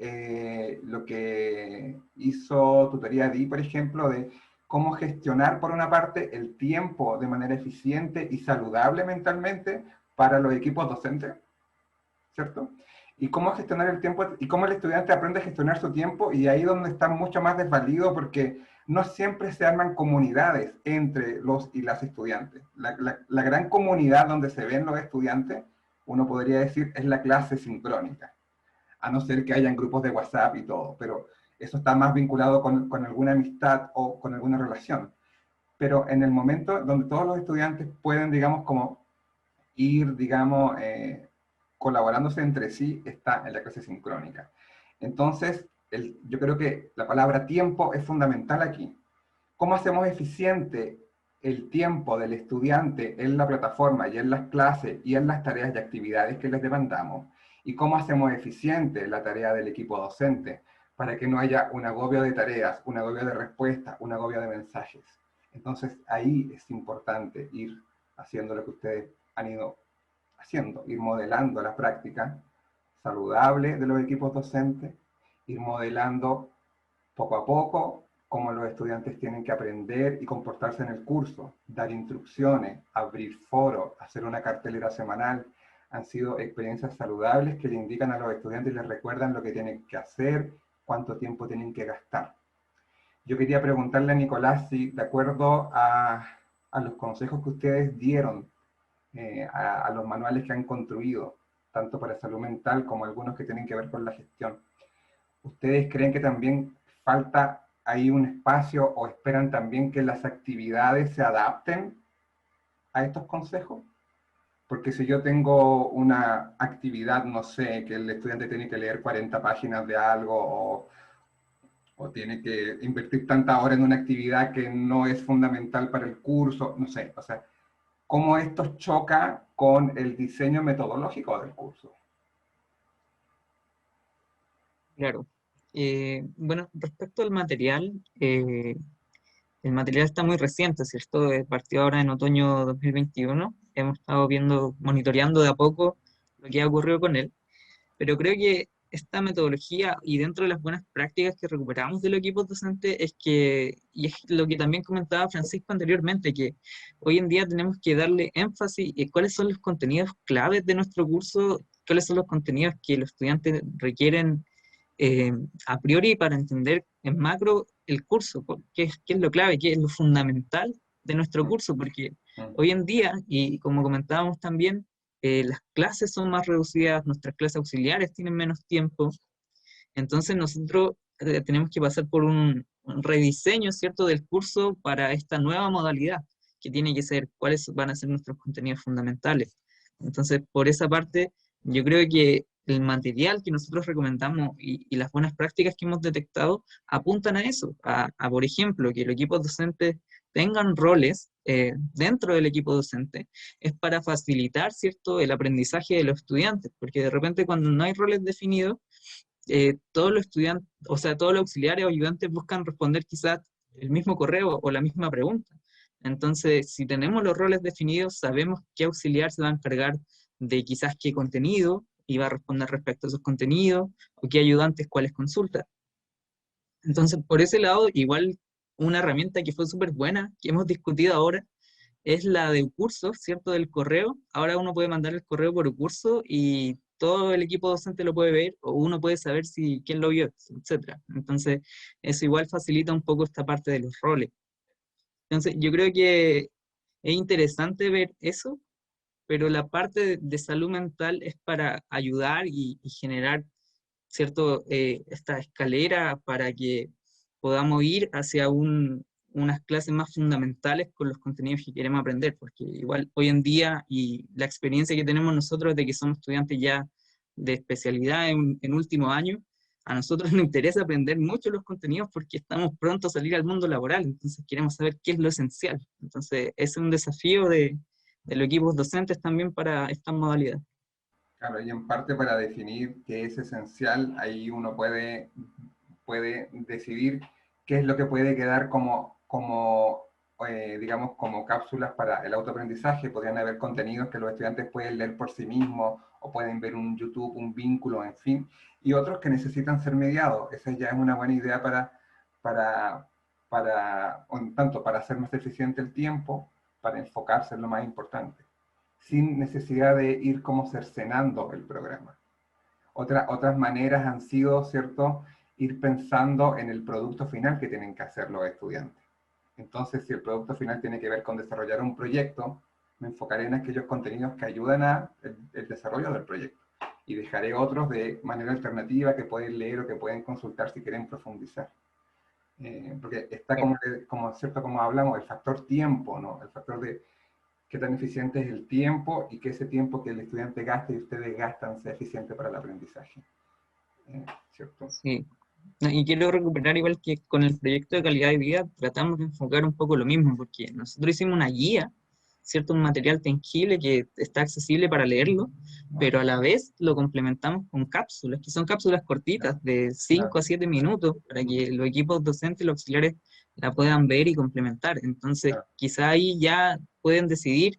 lo que hizo Tutoría DI, por ejemplo, de cómo gestionar, por una parte, el tiempo de manera eficiente y saludable mentalmente para los equipos docentes, ¿cierto? Y cómo gestionar el tiempo, y cómo el estudiante aprende a gestionar su tiempo, y ahí donde está mucho más desvalido, porque no siempre se arman comunidades entre los y las estudiantes. La gran comunidad donde se ven los estudiantes, uno podría decir, es la clase sincrónica, a no ser que hayan grupos de WhatsApp y todo, pero eso está más vinculado con alguna amistad o con alguna relación. Pero en el momento donde todos los estudiantes pueden, digamos, como ir, digamos, colaborándose entre sí, está en la clase sincrónica. Entonces, yo creo que la palabra tiempo es fundamental aquí. ¿Cómo hacemos eficiente el tiempo del estudiante en la plataforma y en las clases y en las tareas y actividades que les demandamos? ¿Y cómo hacemos eficiente la tarea del equipo docente para que no haya un agobio de tareas, un agobio de respuestas, un agobio de mensajes? Entonces, ahí es importante ir haciendo lo que ustedes han ido haciendo, ir modelando la práctica saludable de los equipos docentes, ir modelando poco a poco cómo los estudiantes tienen que aprender y comportarse en el curso, dar instrucciones, abrir foros, hacer una cartelera semanal. Han sido experiencias saludables que le indican a los estudiantes y les recuerdan lo que tienen que hacer, cuánto tiempo tienen que gastar. Yo quería preguntarle a Nicolás si, de acuerdo a los consejos que ustedes dieron, a los manuales que han construido, tanto para salud mental como algunos que tienen que ver con la gestión, ¿ustedes creen que también falta ahí un espacio, o esperan también que las actividades se adapten a estos consejos? Porque si yo tengo una actividad, no sé, que el estudiante tiene que leer 40 páginas de algo, o tiene que invertir tanta hora en una actividad que no es fundamental para el curso, no sé, o sea, ¿cómo esto choca con el diseño metodológico del curso? Claro. Bueno, respecto al material, el material está muy reciente, ¿cierto? Partió ahora en otoño 2021. Hemos estado viendo, monitoreando de a poco lo que ha ocurrido con él, pero creo que esta metodología, y dentro de las buenas prácticas que recuperamos de los equipos docentes, es que, y es lo que también comentaba Francisco anteriormente, que hoy en día tenemos que darle énfasis en cuáles son los contenidos claves de nuestro curso, cuáles son los contenidos que los estudiantes requieren a priori para entender en macro el curso, qué es lo clave, qué es lo fundamental de nuestro curso, porque hoy en día, y como comentábamos también, las clases son más reducidas, nuestras clases auxiliares tienen menos tiempo, entonces nosotros tenemos que pasar por un rediseño, ¿cierto?, del curso para esta nueva modalidad, que tiene que ser cuáles van a ser nuestros contenidos fundamentales. Entonces, por esa parte, yo creo que el material que nosotros recomendamos y las buenas prácticas que hemos detectado apuntan a eso, por ejemplo, que los equipos docentes tengan roles dentro del equipo docente, es para facilitar, ¿cierto?, el aprendizaje de los estudiantes, porque de repente cuando no hay roles definidos, todos los estudiantes, o sea, todos los auxiliares o ayudantes buscan responder quizás el mismo correo o la misma pregunta. Entonces, si tenemos los roles definidos, sabemos qué auxiliar se va a encargar de quizás qué contenido y va a responder respecto a esos contenidos, o qué ayudantes cuáles consultas. Entonces, por ese lado, igual una herramienta que fue súper buena, que hemos discutido ahora, es la de curso, ¿cierto? Del correo. Ahora uno puede mandar el correo por curso y todo el equipo docente lo puede ver, o uno puede saber si quién lo vio, etcétera. Entonces, eso igual facilita un poco esta parte de los roles. Entonces, yo creo que es interesante ver eso, pero la parte de salud mental es para ayudar y generar, ¿cierto? Esta escalera para que podamos ir hacia unas clases más fundamentales con los contenidos que queremos aprender, porque igual hoy en día y la experiencia que tenemos nosotros de que somos estudiantes ya de especialidad en último año, a nosotros nos interesa aprender mucho los contenidos porque estamos pronto a salir al mundo laboral, entonces queremos saber qué es lo esencial. Entonces, ese es un desafío de los equipos docentes también para esta modalidad. Claro, y en parte para definir qué es esencial, ahí uno puede decidir qué es lo que puede quedar digamos, como cápsulas para el autoaprendizaje. Podrían haber contenidos que los estudiantes pueden leer por sí mismos, o pueden ver un YouTube, un vínculo, en fin, y otros que necesitan ser mediados. Esa ya es una buena idea tanto para hacer más eficiente el tiempo, para enfocarse en lo más importante, sin necesidad de ir como cercenando el programa. Otras maneras han sido, ¿cierto?, ir pensando en el producto final que tienen que hacer los estudiantes. Entonces, si el producto final tiene que ver con desarrollar un proyecto, me enfocaré en aquellos contenidos que ayudan a el desarrollo del proyecto. Y dejaré otros de manera alternativa que pueden leer o que pueden consultar si quieren profundizar. Porque está ¿cierto?, como hablamos, el factor tiempo, ¿no? El factor de qué tan eficiente es el tiempo y que ese tiempo que el estudiante gaste y ustedes gastan sea eficiente para el aprendizaje. ¿Cierto? Sí. No, y quiero recuperar igual que con el proyecto de calidad de vida tratamos de enfocar un poco lo mismo, porque nosotros hicimos una guía, ¿cierto? Un material tangible que está accesible para leerlo, pero a la vez lo complementamos con cápsulas, que son cápsulas cortitas de 5 a 7 minutos, para que los equipos docentes y los auxiliares la puedan ver y complementar. Entonces, quizá ahí ya pueden decidir,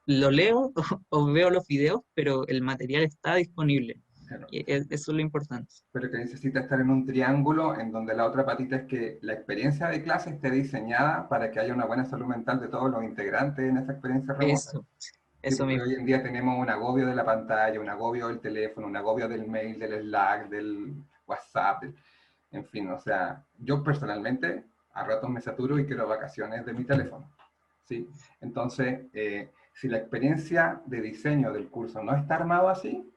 lo leo o veo los videos, pero el material está disponible. Claro. Y eso es lo importante. Pero que necesita estar en un triángulo en donde la otra patita es que la experiencia de clase esté diseñada para que haya una buena salud mental de todos los integrantes en esa experiencia remota. Eso mismo. Hoy en día tenemos un agobio de la pantalla, un agobio del teléfono, un agobio del mail, del Slack, del WhatsApp, en fin, o sea, yo personalmente a ratos me saturo y quiero vacaciones de mi teléfono, ¿sí? Entonces, si la experiencia de diseño del curso no está armado así,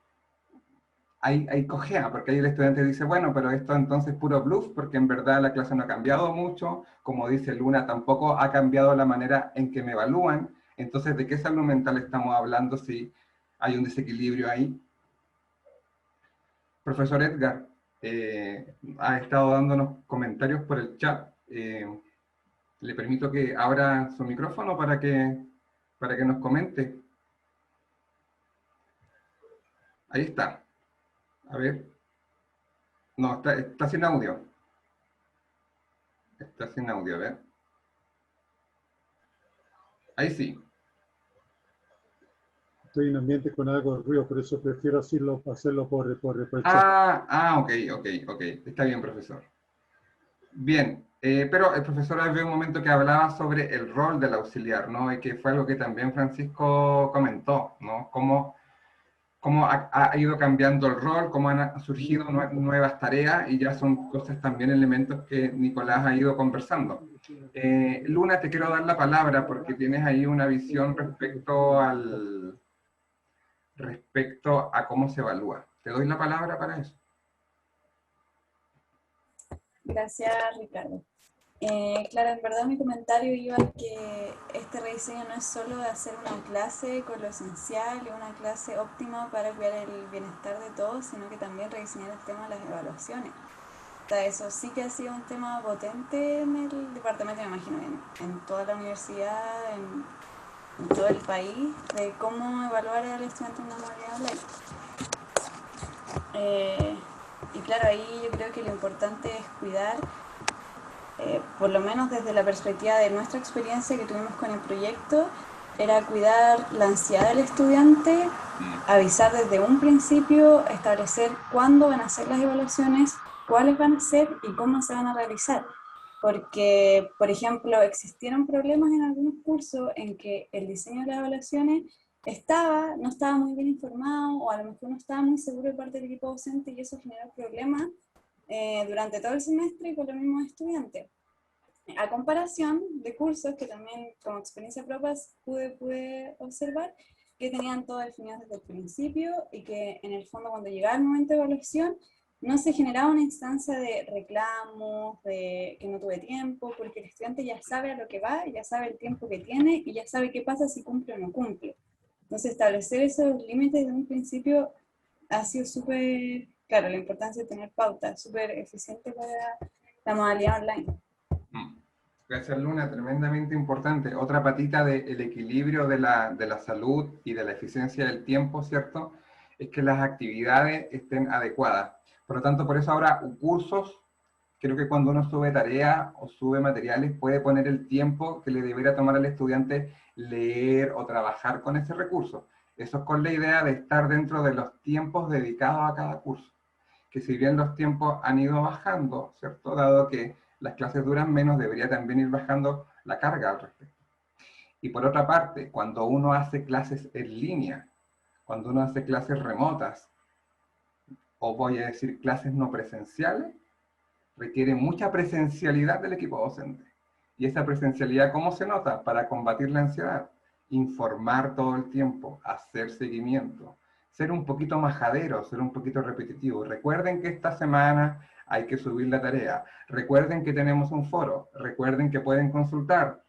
hay cojea, porque ahí el estudiante dice, bueno, pero esto entonces es puro bluff, porque en verdad la clase no ha cambiado mucho, como dice Luna, tampoco ha cambiado la manera en que me evalúan. Entonces, ¿de qué salud mental estamos hablando si hay un desequilibrio ahí? Profesor Edgar, ha estado dándonos comentarios por el chat. Le permito que abra su micrófono para que nos comente. Ahí está. A ver. No, está sin audio. Está sin audio, a ver. Ahí sí. Estoy en un ambiente con algo de ruido, por eso prefiero hacerlo por el chat. Ok. Está bien, profesor. Bien, pero el profesor había un momento que hablaba sobre el rol del auxiliar, ¿no? Y que fue algo que también Francisco comentó, ¿no? Cómo cómo ha ido cambiando el rol, cómo han surgido nuevas tareas, y ya son cosas también, elementos que Nicolás ha ido conversando. Luna, te quiero dar la palabra porque tienes ahí una visión respecto a cómo se evalúa. Te doy la palabra para eso. Gracias, Ricardo. Claro, en verdad mi comentario iba a que este rediseño no es solo de hacer una clase con lo esencial y una clase óptima para cuidar el bienestar de todos, sino que también rediseñar el tema de las evaluaciones. O sea, eso sí que ha sido un tema potente en el departamento, me imagino, en toda la universidad, en todo el país, de cómo evaluar al estudiante en una modalidad online. Y claro, ahí yo creo que lo importante es cuidar, por lo menos desde la perspectiva de nuestra experiencia que tuvimos con el proyecto, era cuidar la ansiedad del estudiante, avisar desde un principio, establecer cuándo van a ser las evaluaciones, cuáles van a ser y cómo se van a realizar. Porque, por ejemplo, existieron problemas en algunos cursos en que el diseño de las evaluaciones no estaba muy bien informado, o a lo mejor no estaba muy seguro de parte del equipo docente, y eso generó problemas durante todo el semestre y con los mismos estudiantes. A comparación de cursos que también, como experiencia propia, pude observar que tenían todo definido desde el principio, y que en el fondo, cuando llegaba el momento de evaluación, no se generaba una instancia de reclamos, de que no tuve tiempo, porque el estudiante ya sabe a lo que va, ya sabe el tiempo que tiene y ya sabe qué pasa si cumple o no cumple. Entonces, establecer esos límites desde un principio ha sido súper, claro, la importancia de tener pautas, súper eficiente para la modalidad online. Gracias, Luna, tremendamente importante. Otra patita del equilibrio de la salud y de la eficiencia del tiempo, ¿cierto? Es que las actividades estén adecuadas. Por lo tanto, por eso ahora cursos, creo que cuando uno sube tareas o sube materiales, puede poner el tiempo que le debería tomar al estudiante leer o trabajar con ese recurso. Eso es con la idea de estar dentro de los tiempos dedicados a cada curso. Que si bien los tiempos han ido bajando, ¿cierto? Dado que las clases duran menos, debería también ir bajando la carga al respecto. Y por otra parte, cuando uno hace clases en línea, cuando uno hace clases remotas, o voy a decir clases no presenciales, requiere mucha presencialidad del equipo docente. Y esa presencialidad, ¿cómo se nota? Para combatir la ansiedad. Informar todo el tiempo, hacer seguimiento, ser un poquito majadero, ser un poquito repetitivo. Recuerden que esta semana hay que subir la tarea. Recuerden que tenemos un foro. Recuerden que pueden consultar.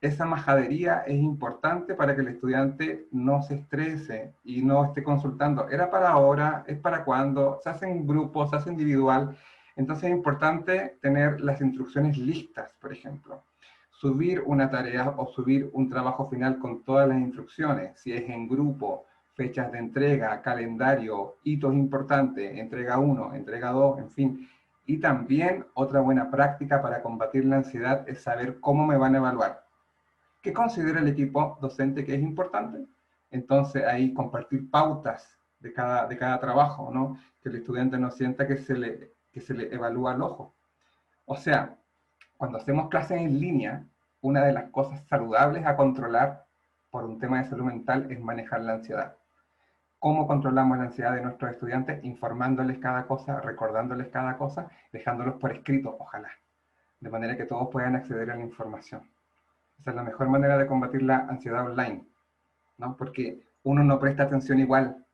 Esa majadería es importante para que el estudiante no se estrese y no esté consultando. ¿Era para ahora? ¿Es para cuándo? ¿Se hace en grupo? ¿Se hace individual? Entonces es importante tener las instrucciones listas, por ejemplo. Subir una tarea o subir un trabajo final con todas las instrucciones, si es en grupo, fechas de entrega, calendario, hitos importantes, entrega 1, entrega 2, en fin. Y también otra buena práctica para combatir la ansiedad es saber cómo me van a evaluar. ¿Qué considera el equipo docente que es importante? Entonces ahí compartir pautas de cada trabajo, ¿no? Que el estudiante no sienta que se le evalúa al ojo. O sea, cuando hacemos clases en línea, una de las cosas saludables a controlar por un tema de salud mental es manejar la ansiedad. ¿Cómo controlamos la ansiedad de nuestros estudiantes? Informándoles cada cosa, recordándoles cada cosa, dejándolos por escrito, ojalá, de manera que todos puedan acceder a la información. Esa es la mejor manera de combatir la ansiedad online, ¿no? Porque uno no presta atención igual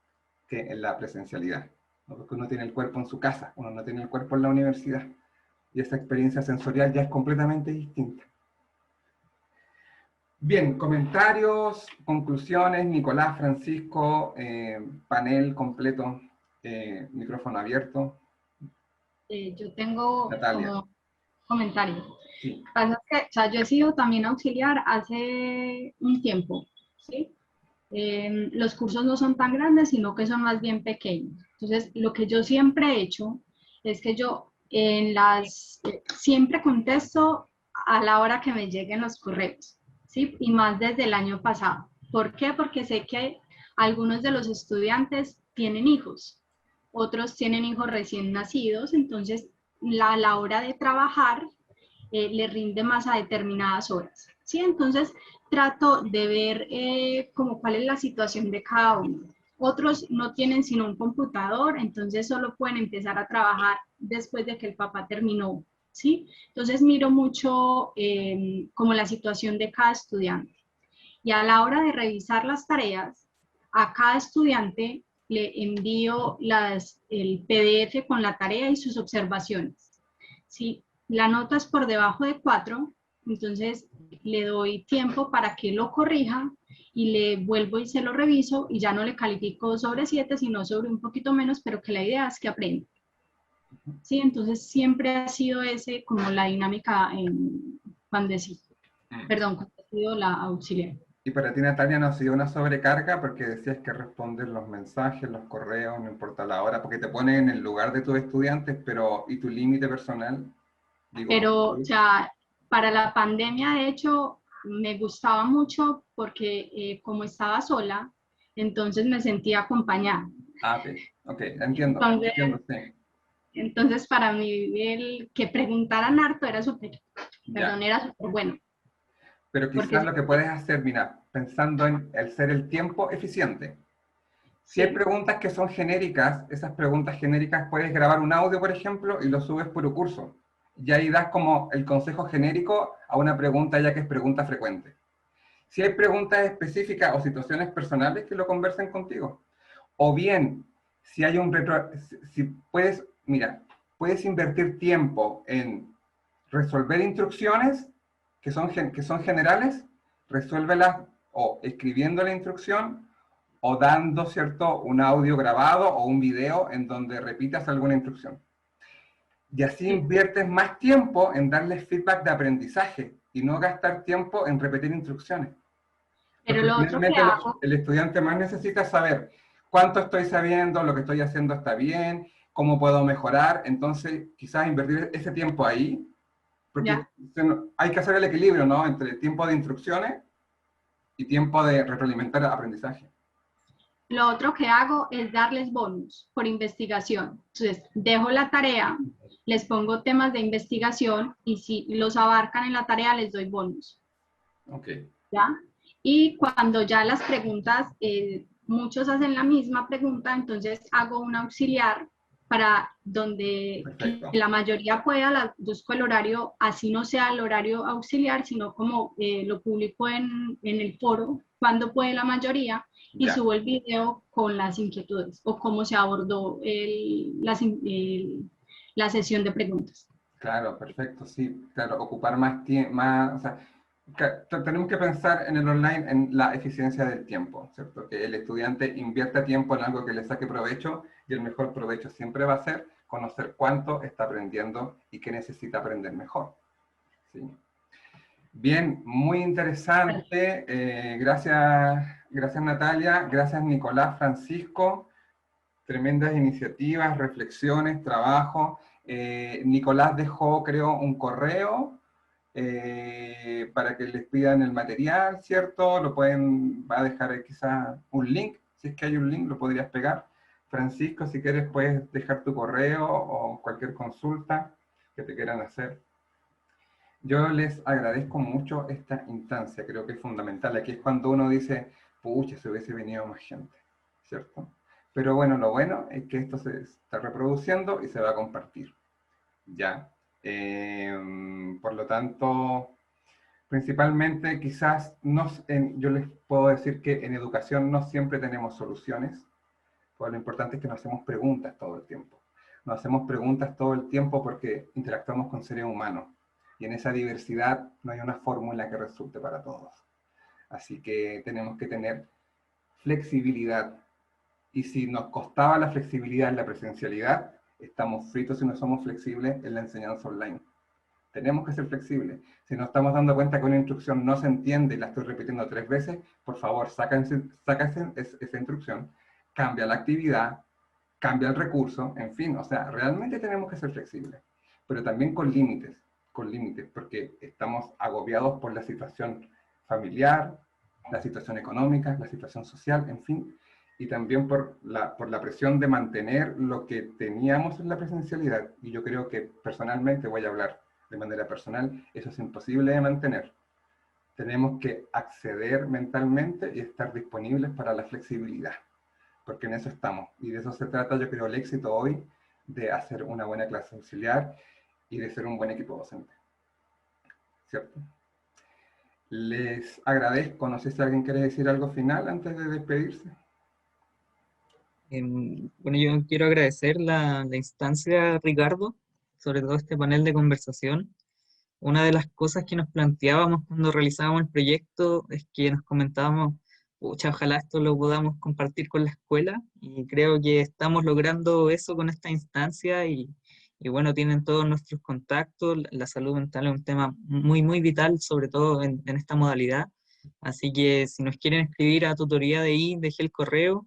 que en la presencialidad, ¿no? Porque uno tiene el cuerpo en su casa, uno no tiene el cuerpo en la universidad, y esa experiencia sensorial ya es completamente distinta. Bien, comentarios, conclusiones, Nicolás, Francisco, panel completo, micrófono abierto. Yo tengo Natalia. como comentario. Sí. Pasa que, o sea, yo he sido también auxiliar hace un tiempo, ¿sí? Los cursos no son tan grandes, sino que son más bien pequeños. Entonces, lo que yo siempre he hecho es que yo siempre contesto a la hora que me lleguen los correos, ¿sí? Y más desde el año pasado. ¿Por qué? Porque sé que algunos de los estudiantes tienen hijos, otros tienen hijos recién nacidos, entonces a la hora de trabajar le rinde más a determinadas horas, ¿sí? Entonces trato de ver como cuál es la situación de cada uno. Otros no tienen sino un computador, entonces solo pueden empezar a trabajar después de que el papá terminó, ¿sí? Entonces miro mucho como la situación de cada estudiante. Y a la hora de revisar las tareas, a cada estudiante le envío el PDF con la tarea y sus observaciones. Si la nota es por debajo de 4, entonces le doy tiempo para que lo corrija y le vuelvo y se lo reviso y ya no le califico sobre 7, sino sobre un poquito menos, pero que la idea es que aprenda. Sí, entonces siempre ha sido ese como la dinámica cuando he sido la auxiliar. Y para ti, Natalia, no ha sido una sobrecarga porque decías que responder los mensajes, los correos, no importa la hora, porque te ponen en el lugar de tus estudiantes, pero ¿y tu límite personal? Digo, pero, o sea, para la pandemia, de hecho, me gustaba mucho porque como estaba sola, entonces me sentía acompañada. Ah, ok, entiendo, Entonces, entiendo, sí. entonces para mí, el que preguntaran harto era súper, Ya. era súper bueno. Pero Porque quizás lo que puedes hacer, mira, pensando en el ser el tiempo eficiente. Si hay sí, preguntas que son genéricas, esas preguntas genéricas puedes grabar un audio, por ejemplo, y lo subes por curso. Y ahí das como el consejo genérico a una pregunta ya que es pregunta frecuente. Si hay preguntas específicas o situaciones personales, que lo conversen contigo. O bien, si hay si puedes, mira, puedes invertir tiempo en resolver instrucciones que son generales, resuélvelas o escribiendo la instrucción o dando, ¿cierto?, un audio grabado o un video en donde repitas alguna instrucción. Y así inviertes más tiempo en darles feedback de aprendizaje y no gastar tiempo en repetir instrucciones. pero Porque lo otro que finalmente hago, el estudiante más necesita saber cuánto estoy sabiendo, lo que estoy haciendo está bien, cómo puedo mejorar. Entonces, quizás invertir ese tiempo ahí, porque ya, hay que hacer el equilibrio, ¿no?, entre tiempo de instrucciones y tiempo de retroalimentar aprendizaje. lo otro que hago es darles bonus por investigación. Entonces, dejo la tarea, les pongo temas de investigación y si los abarcan en la tarea les doy bonus. Ok. ¿Ya? Y cuando ya las preguntas, muchos hacen la misma pregunta, entonces hago un auxiliar para donde la mayoría pueda, busco el horario, así no sea el horario auxiliar, sino como lo publico en el foro, cuando puede la mayoría, y Ya. subo el video con las inquietudes o cómo se abordó la sesión de preguntas. Claro, perfecto, sí, claro, ocupar más tiempo, o sea, tenemos que pensar en el online en la eficiencia del tiempo, ¿cierto? Que el estudiante invierta tiempo en algo que le saque provecho y el mejor provecho siempre va a ser conocer cuánto está aprendiendo y qué necesita aprender mejor. ¿Sí? Bien, muy interesante, gracias Natalia, gracias Nicolás, Francisco. Tremendas iniciativas, reflexiones, trabajo. Nicolás dejó, creo, un correo para que les pidan el material, ¿cierto? Va a dejar ahí quizás un link, si es que hay un link, lo podrías pegar. Francisco, si quieres, puedes dejar tu correo o cualquier consulta que te quieran hacer. Yo les agradezco mucho esta instancia, creo que es fundamental. Aquí es cuando uno dice, pucha, se hubiese venido más gente, ¿cierto? Pero bueno, lo bueno es que esto se está reproduciendo y se va a compartir. ¿Ya? Por lo tanto, principalmente quizás yo les puedo decir que en educación no siempre tenemos soluciones, pues lo importante es que nos hacemos preguntas todo el tiempo. Nos hacemos preguntas todo el tiempo porque interactuamos con seres humanos. Y en esa diversidad no hay una fórmula que resulte para todos. Así que tenemos que tener flexibilidad. Y si nos costaba la flexibilidad en la presencialidad, estamos fritos si no somos flexibles en la enseñanza online. Tenemos que ser flexibles. Si nos estamos dando cuenta que una instrucción no se entiende y la estoy repitiendo 3 veces, por favor, sáquense esa instrucción, cambia la actividad, cambia el recurso, en fin, o sea, realmente tenemos que ser flexibles, pero también con límites, porque estamos agobiados por la situación familiar, la situación económica, la situación social, en fin, y también por la presión de mantener lo que teníamos en la presencialidad. Y yo creo que personalmente, voy a hablar de manera personal, eso es imposible de mantener. Tenemos que acceder mentalmente y estar disponibles para la flexibilidad, porque en eso estamos. Y de eso se trata, yo creo, el éxito hoy, de hacer una buena clase auxiliar y de ser un buen equipo docente. ¿Cierto? Les agradezco, no sé si alguien quiere decir algo final antes de despedirse. Bueno, yo quiero agradecer la instancia, Ricardo, sobre todo este panel de conversación. Una de las cosas que nos planteábamos cuando realizábamos el proyecto es que nos comentábamos, pucha, ojalá esto lo podamos compartir con la escuela, y creo que estamos logrando eso con esta instancia, y bueno, tienen todos nuestros contactos. La salud mental es un tema muy, muy vital, sobre todo en esta modalidad. Así que si nos quieren escribir a tutoría de I, dejé el correo.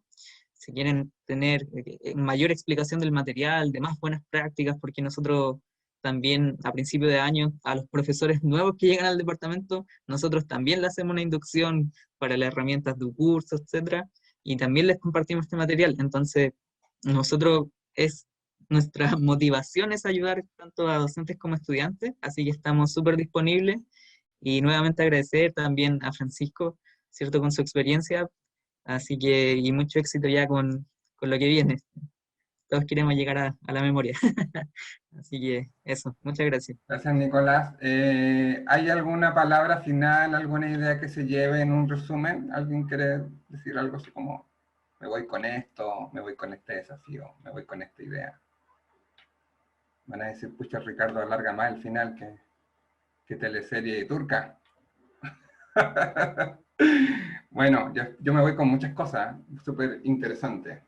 Si quieren tener mayor explicación del material, de más buenas prácticas, porque nosotros también a principio de año, a los profesores nuevos que llegan al departamento, nosotros también le hacemos una inducción para las herramientas de curso, etcétera, y también les compartimos este material. Entonces, nosotros nuestra motivación es ayudar tanto a docentes como a estudiantes, así que estamos súper disponibles, y nuevamente agradecer también a Francisco, ¿cierto?, con su experiencia. Así que, y mucho éxito ya con lo que viene. Todos queremos llegar a la memoria. Así que eso, muchas gracias. Gracias, Nicolás. ¿Hay alguna palabra final, alguna idea que se lleve en un resumen? ¿Alguien quiere decir algo así como, me voy con esto, me voy con este desafío, me voy con esta idea? Van a decir, pucha, Ricardo alarga más el final que teleserie turca. Bueno, yo me voy con muchas cosas súper interesantes.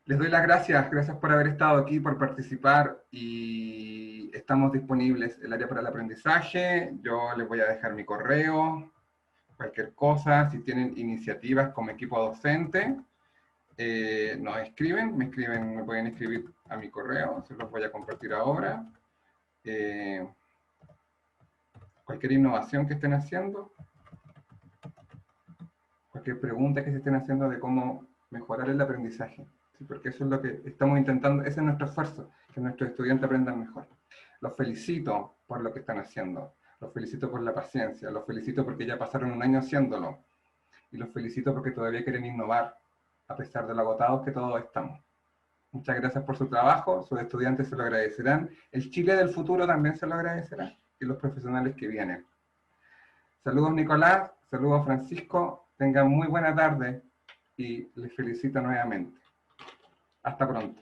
Les doy las gracias por haber estado aquí, por participar, y estamos disponibles el área para el aprendizaje. Yo les voy a dejar mi correo, cualquier cosa, si tienen iniciativas como equipo docente, nos escriben, me pueden escribir a mi correo, se los voy a compartir ahora. Cualquier innovación que estén haciendo, cualquier pregunta que se estén haciendo de cómo mejorar el aprendizaje, ¿sí? Porque eso es lo que estamos intentando, ese es nuestro esfuerzo, que nuestros estudiantes aprendan mejor. Los felicito por lo que están haciendo, los felicito por la paciencia, los felicito porque ya pasaron un año haciéndolo, y los felicito porque todavía quieren innovar, a pesar de lo agotados que todos estamos. Muchas gracias por su trabajo, sus estudiantes se lo agradecerán, el Chile del futuro también se lo agradecerá, y los profesionales que vienen. Saludos, Nicolás, saludos, Francisco, tengan muy buena tarde y les felicito nuevamente. Hasta pronto.